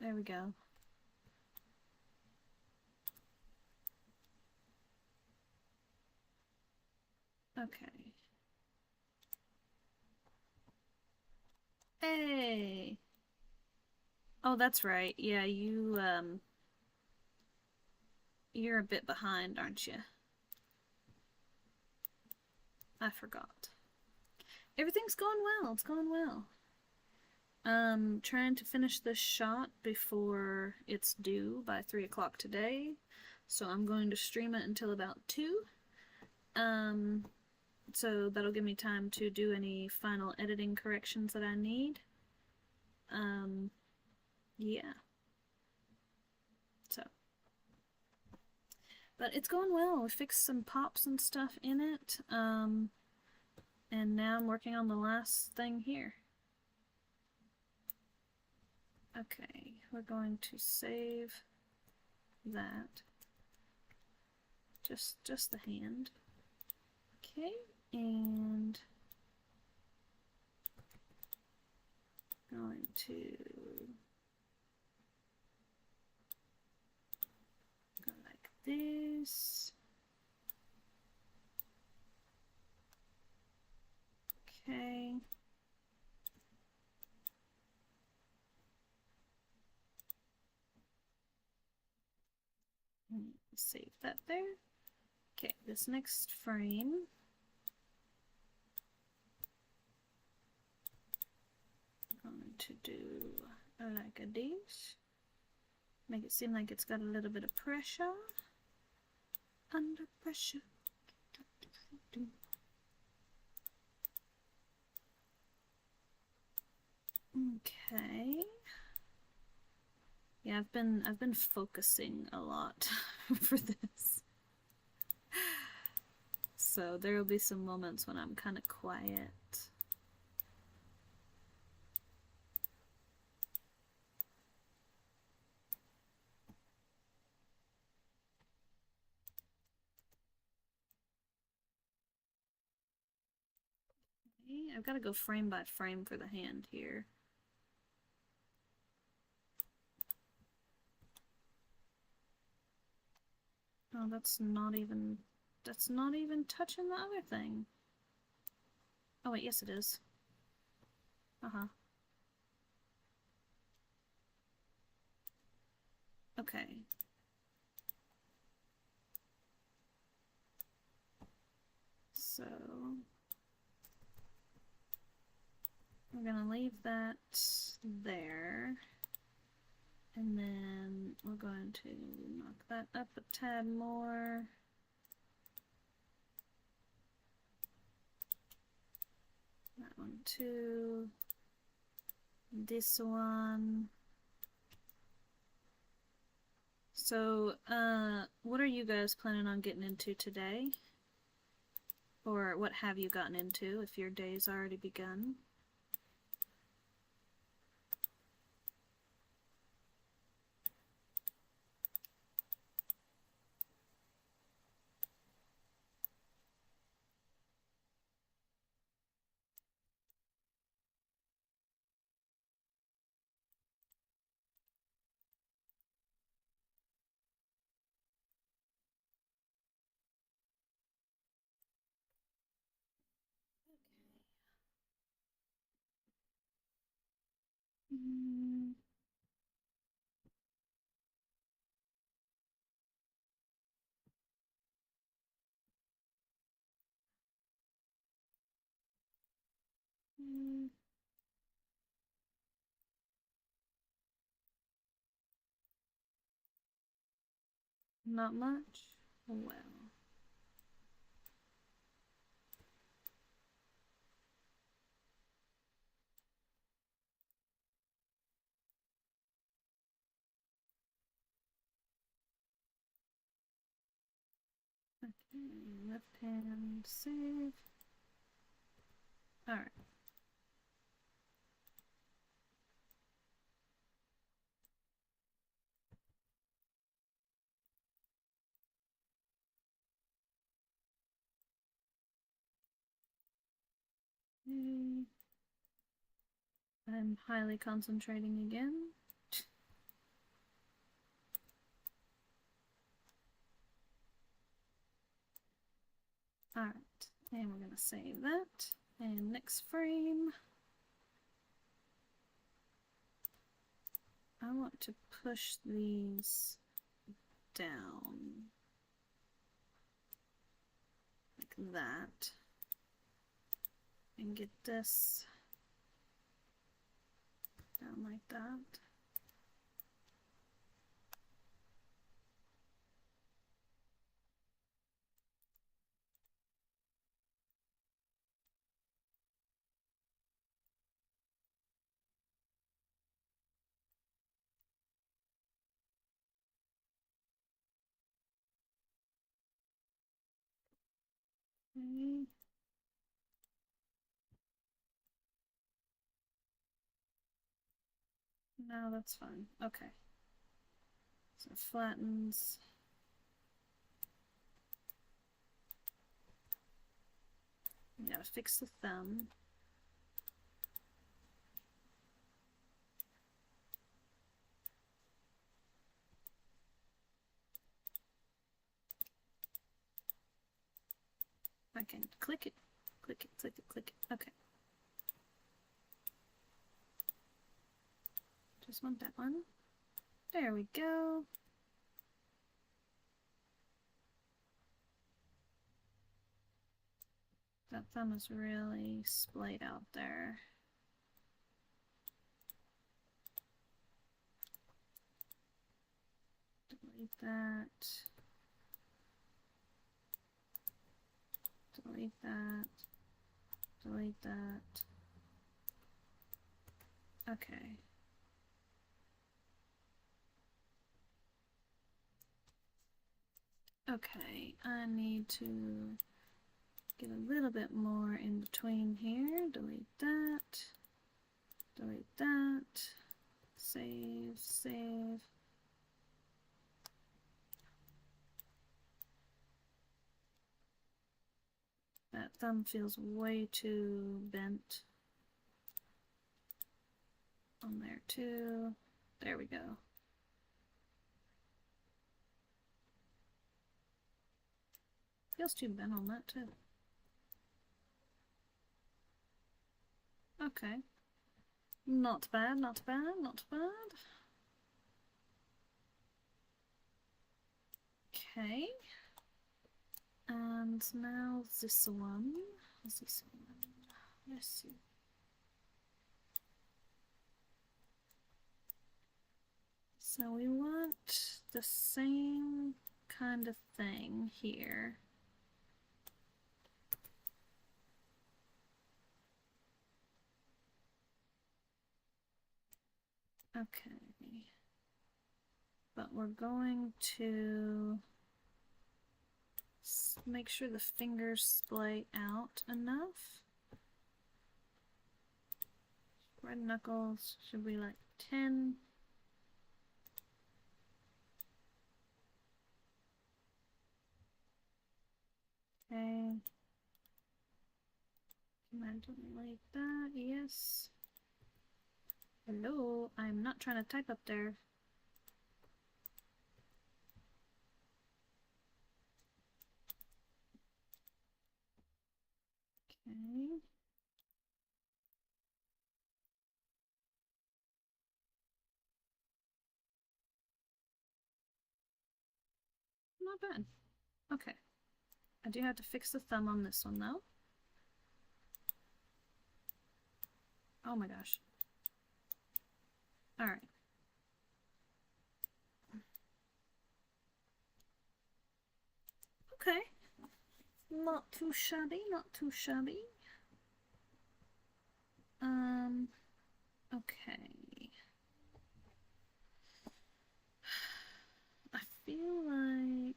There we go. Okay. Hey! Oh, that's right. Yeah, you're a bit behind, aren't you? I forgot. Everything's going well. It's going well. Trying to finish this shot before it's due by 3 o'clock today. So I'm going to stream it until about 2. So that'll give me time to do any final editing corrections that I need. Yeah. So. But it's going well. We fixed some pops and stuff in it. And now I'm working on the last thing here. Okay, we're going to save that. Just the hand. Okay, and going to go like this. Okay. Save that there. Okay, this next frame. I'm going to do like a this. Make it seem like it's got a little bit of pressure. Under pressure. Okay. Yeah, I've been focusing a lot for this. So there'll be some moments when I'm kind of quiet. Okay, I've got to go frame by frame for the hand here. Oh, that's not even touching the other thing. Oh wait, yes it is. Uh-huh. Okay. So we're gonna leave that there. And then we're going to knock that up a tad more. That one too. This one. So, what are you guys planning on getting into today? Or what have you gotten into if your day's already begun? Not much? Well. Okay, left hand save. Alright. Okay. I'm highly concentrating again. Alright, and we're gonna save that. And next frame, I want to push these down like that and get this down like that. Okay. No, that's fine. Okay. So it flattens. We gotta fix the thumb. I can click it, click it, click it, click it. Okay. Just want that one. There we go. That thumb is really splayed out there. Delete that. Delete that. Delete that. Okay. Okay, I need to get a little bit more in between here. Delete that. Delete that. Save, save. That thumb feels way too bent on there too. There we go. Feels too bent on that too. Okay. Not bad, not bad, not bad. Okay. And now this one. This one. Let's see. So we want the same kind of thing here. Okay. But we're going to make sure the fingers splay out enough. Red knuckles should be like 10. Okay. Can I delete that? Yes. Hello, I'm not trying to type up there. Okay. Not bad. Okay. I do have to fix the thumb on this one though. Oh my gosh. Alright. Okay. Not too shabby, not too shabby. Okay. I feel like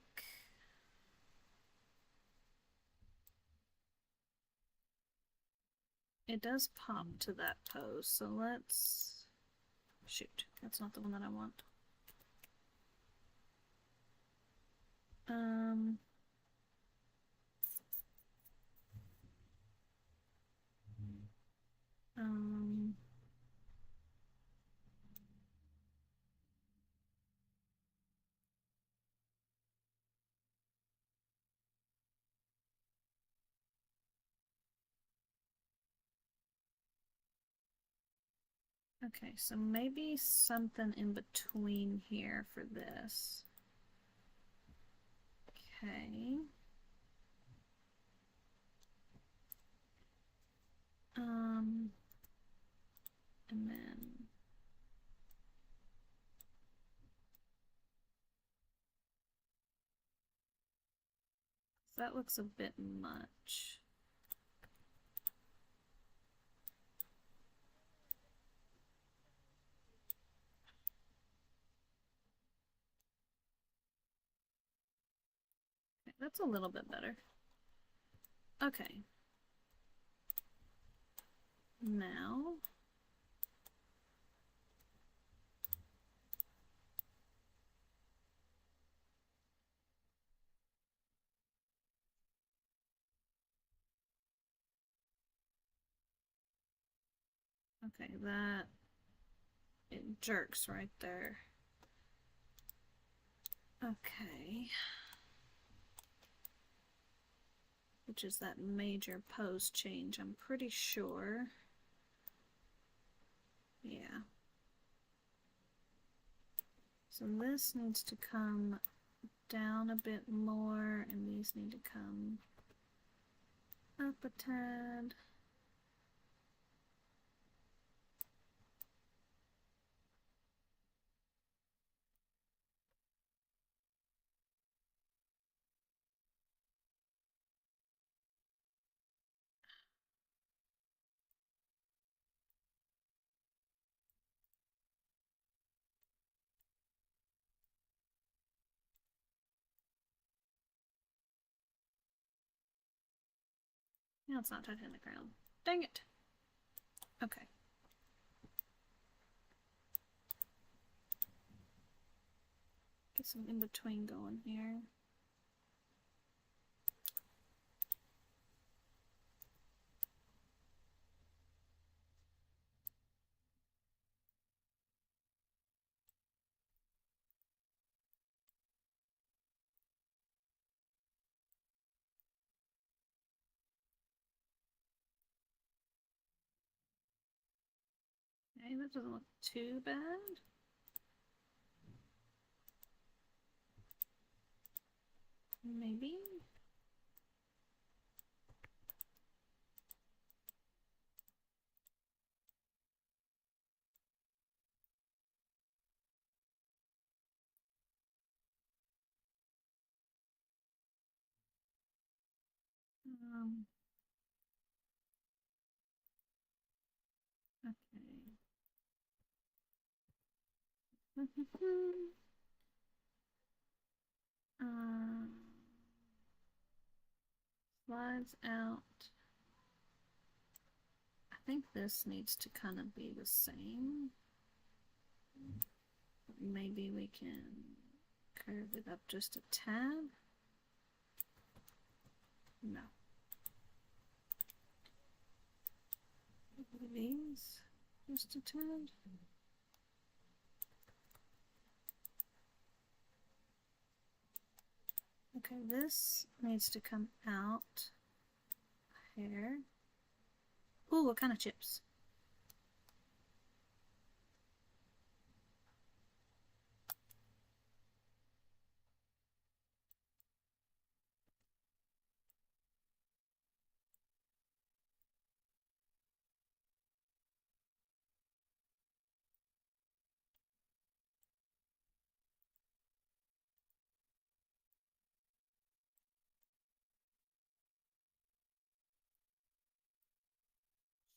it does pop to that pose, so let's... Shoot, that's not the one that I want. Um... Um... Okay, so maybe something in between here for this. Okay. And then that looks a bit much. Okay, that's a little bit better. Okay. Now okay, that it jerks right there. Okay. Which is that major pose change, I'm pretty sure. Yeah. So this needs to come down a bit more, and these need to come up a tad. Now it's not touching the ground. Dang it. Okay. Get some in between going here. Okay, that doesn't look too bad. Maybe. Um, okay. um, Slides out. I think this needs to kind of be the same. Maybe we can curve it up just a tad. No. These just a tad. Okay, this needs to come out. Hair. Ooh, what kind of chips?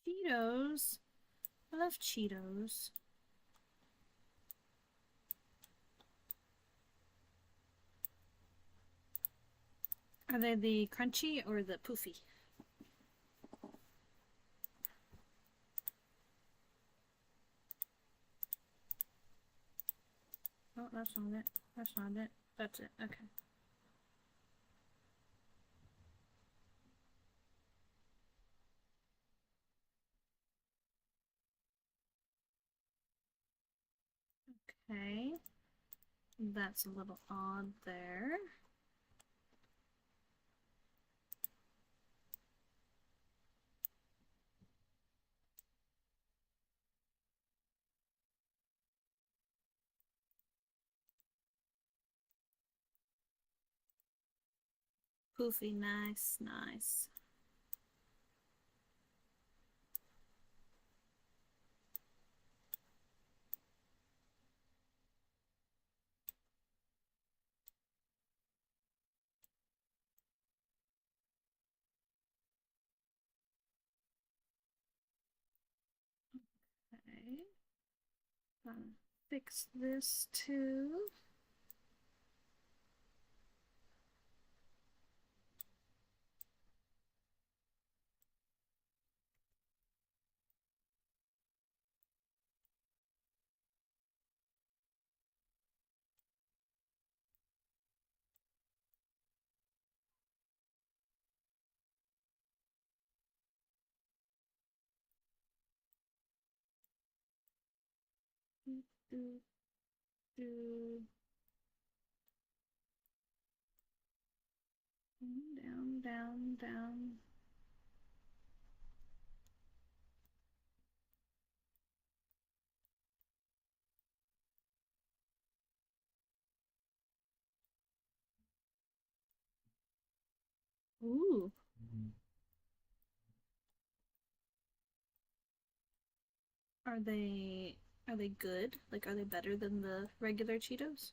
Cheetos. I love Cheetos. Are they the crunchy or the poofy? Oh, that's not it. That's not it. That's it. Okay. Okay. That's a little odd there. Poofy, nice, nice. Okay. Fix this too. Do, do, do. Down, down, down. Ooh. Are they good? Like, are they better than the regular Cheetos?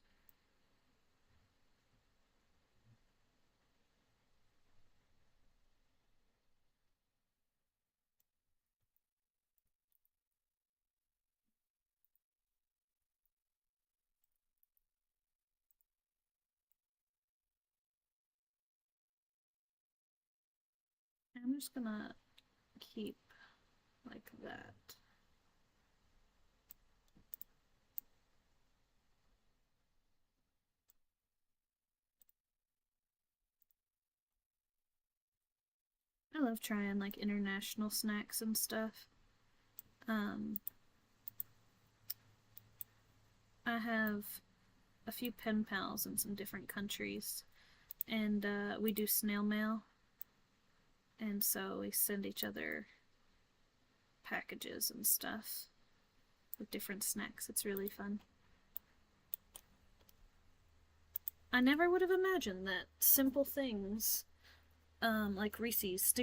I'm just gonna keep like that. I love trying like international snacks and stuff. Um, I have a few pen pals in some different countries, and we do snail mail, and so we send each other packages and stuff with different snacks. It's really fun. I never would have imagined that simple things like Reese's,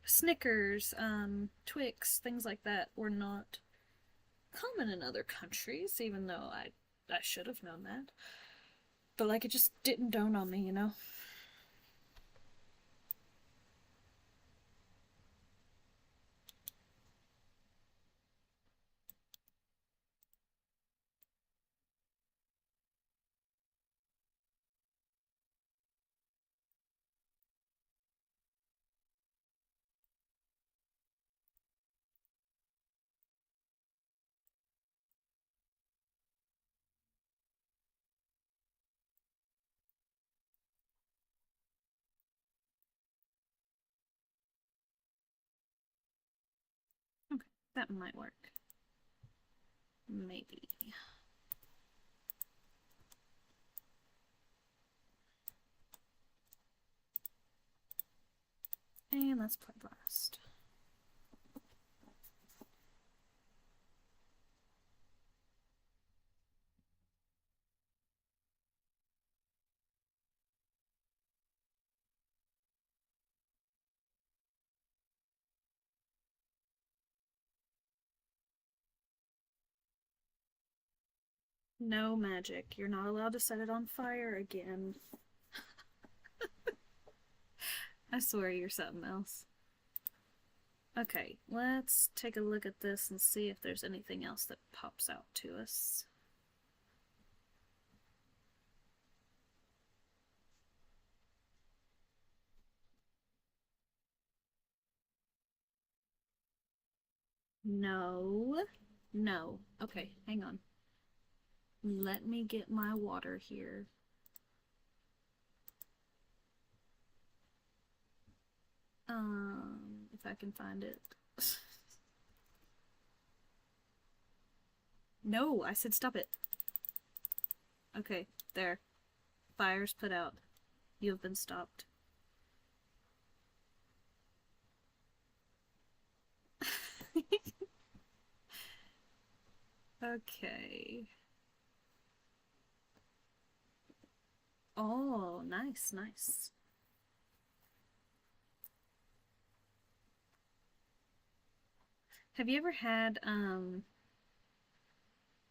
Snickers, Twix, things like that were not common in other countries, even though I should have known that. But like it just didn't dawn on me, you know? Okay, that might work. Maybe. And let's play Blast. No magic. You're not allowed to set it on fire again. I swear you're something else. Okay, let's take a look at this and see if there's anything else that pops out to us. No. No. Okay, hang on. Let me get my water here. If I can find it. No, I said stop it. Okay, there. Fire's put out. You have been stopped. Okay. Oh, nice, nice. Have you ever had,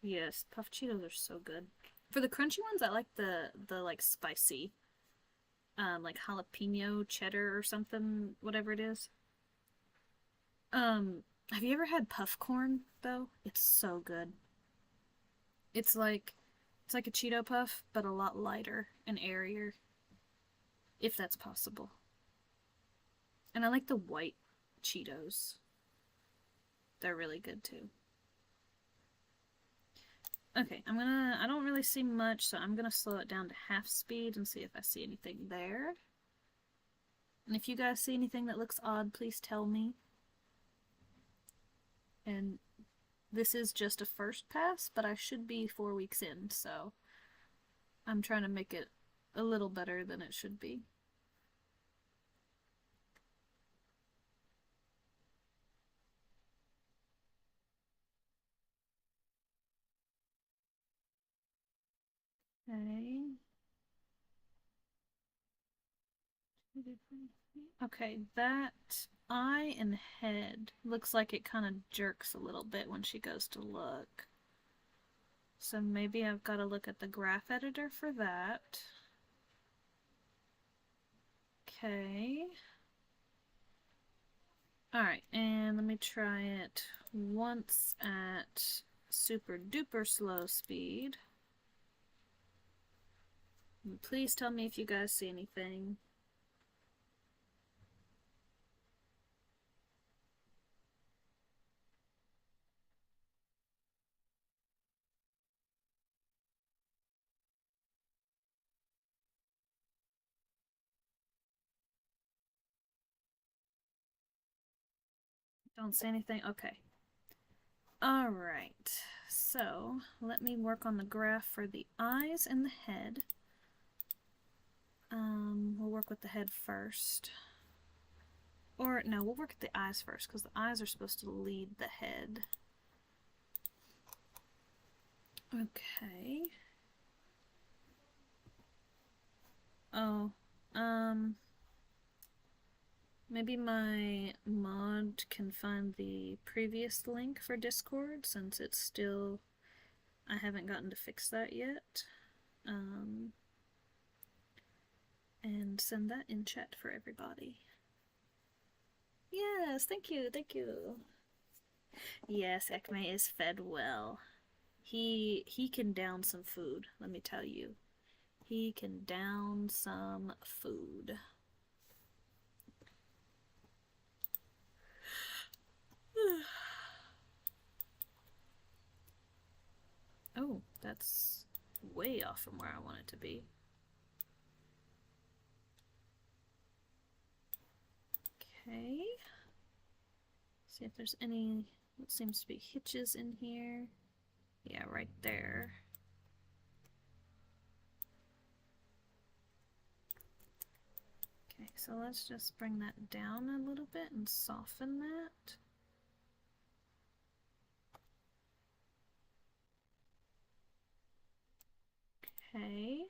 yes, puff Cheetos are so good. For the crunchy ones, I like the like spicy, like jalapeno cheddar or something, whatever it is. Have you ever had puff corn though? It's so good. It's like it's like a Cheeto puff, but a lot lighter and airier, if that's possible. And I like the white Cheetos. They're really good too. Okay, I don't really see much, so I'm gonna slow it down to half speed and see if I see anything there. And if you guys see anything that looks odd, please tell me. And this is just a first pass, but I should be 4 weeks in, so I'm trying to make it a little better than it should be. Okay. Okay, that eye and head looks like it kind of jerks a little bit when she goes to look. So maybe I've got to look at the graph editor for that. Okay. Alright, and let me try it once at super duper slow speed. And please tell me if you guys see anything. Don't see anything? Okay. Alright, so let me work on the graph for the eyes and the head. We'll work with the head first. Or, no, we'll work at the eyes first, because the eyes are supposed to lead the head. Okay. Oh, maybe my mod can find the previous link for Discord, since it's still... I haven't gotten to fix that yet. And send that in chat for everybody. Yes, thank you, thank you. Yes, Ekme is fed well. He can down some food, let me tell you. He can down some food. Oh, that's way off from where I want it to be. Okay. See if there's any, what seems to be hitches in here. Yeah, right there. Okay, so let's just bring that down a little bit and soften that. Okay.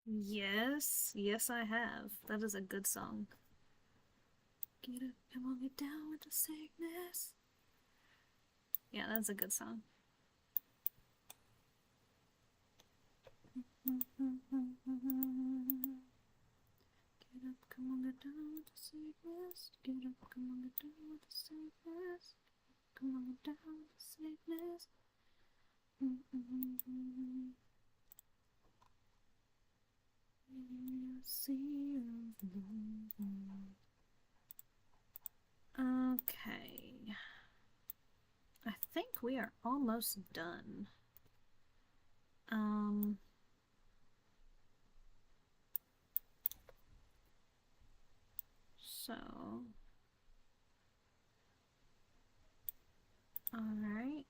Yes, yes I have. That is a good song. Get up and we'll get down with the sickness. Yeah, that's a good song. fast. Get up, come on, get down with the safeness. Come on, get down with the safeness. Okay. I think we are almost done. So, all right.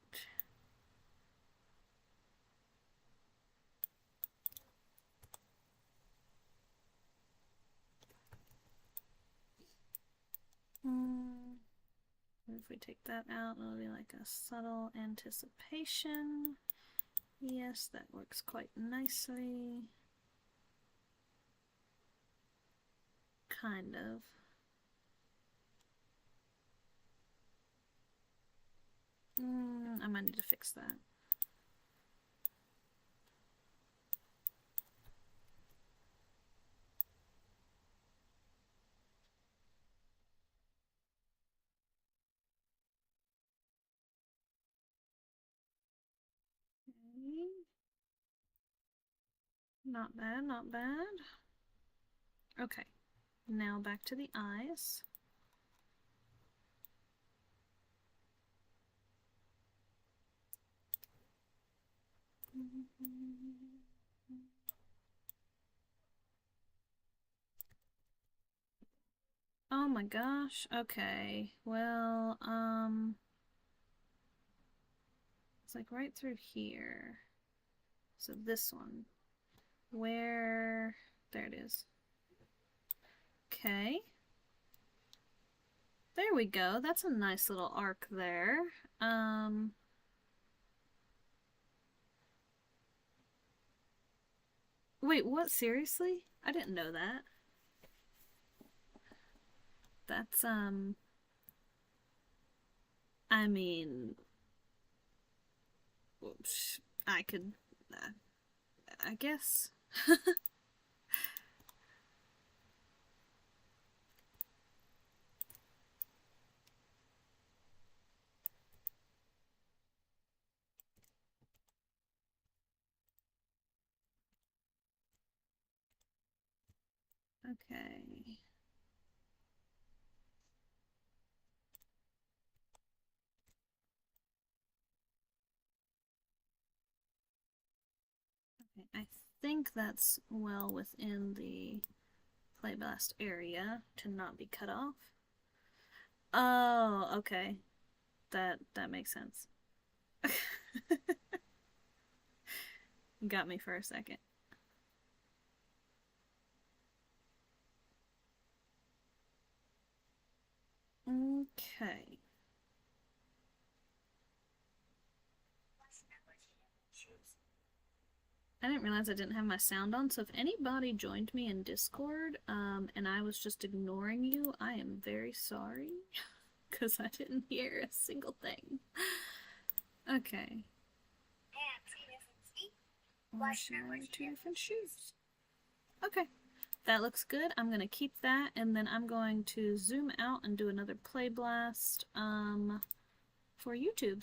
If we take that out, it'll be like a subtle anticipation. Yes, that works quite nicely. Kind of. I might need to fix that. Okay. Not bad, not bad. Okay, now back to the eyes. Oh my gosh. Okay. Well, it's like right through here. So this one. Where? There it is. Okay. There we go. That's a nice little arc there. Wait, what? Seriously? I didn't know that. That's, I mean, I could, I guess. Okay. Okay, I think that's well within the playblast area to not be cut off. Oh, okay. That makes sense. Got me for a second. Okay. I didn't realize I didn't have my sound on, so if anybody joined me in Discord, and I was just ignoring you, I am very sorry, because I didn't hear a single thing. Okay. Why should I wear two different shoes? Okay. That looks good. I'm going to keep that, and then I'm going to zoom out and do another play blast, for YouTube.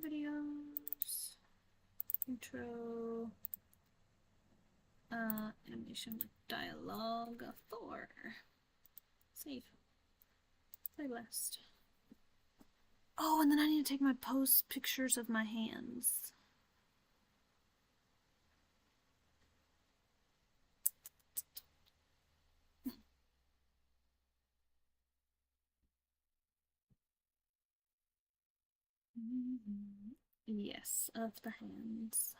Videos, intro, animation with dialogue 4, save, play blast. Oh, and then I need to take my post pictures of my hands. Yes, of the hands.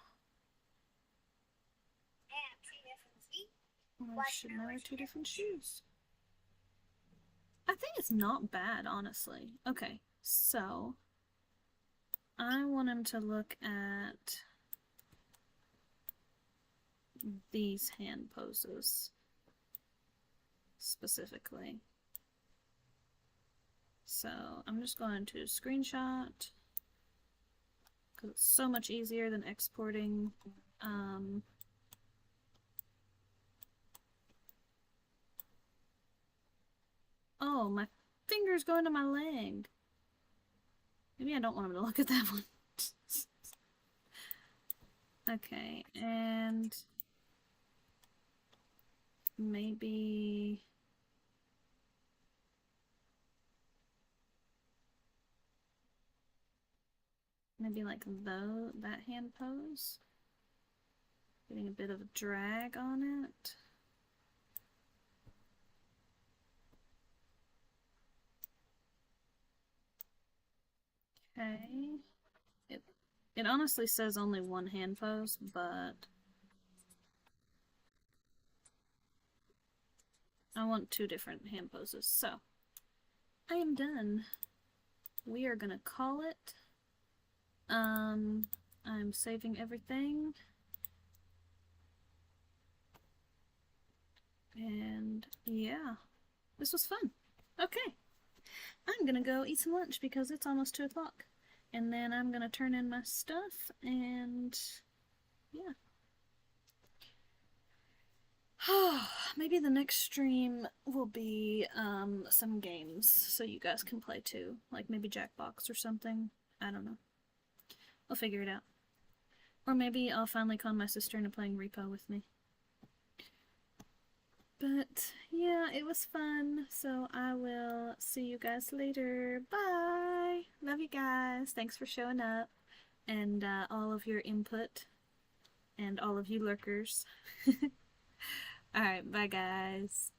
Why should I wear two different shoes? I think it's not bad, honestly. Okay, so I want him to look at these hand poses specifically. So I'm just going to screenshot because it's so much easier than exporting Oh, my finger's going to my leg. Maybe I don't want him to look at that one. Okay, and maybe like that hand pose. Getting a bit of a drag on it. Okay. It honestly says only one hand pose, but I want two different hand poses. So, I am done. We are gonna call it. I'm saving everything. And yeah, this was fun. Okay, I'm gonna go eat some lunch because it's almost 2 o'clock. And then I'm gonna turn in my stuff and yeah. Maybe the next stream will be some games so you guys can play too. Like maybe Jackbox or something. I don't know. I'll figure it out. Or maybe I'll finally con my sister into playing Repo with me. But yeah, it was fun. So I will see you guys later. Bye. Love you guys. Thanks for showing up and all of your input and all of you lurkers. Alright, bye guys.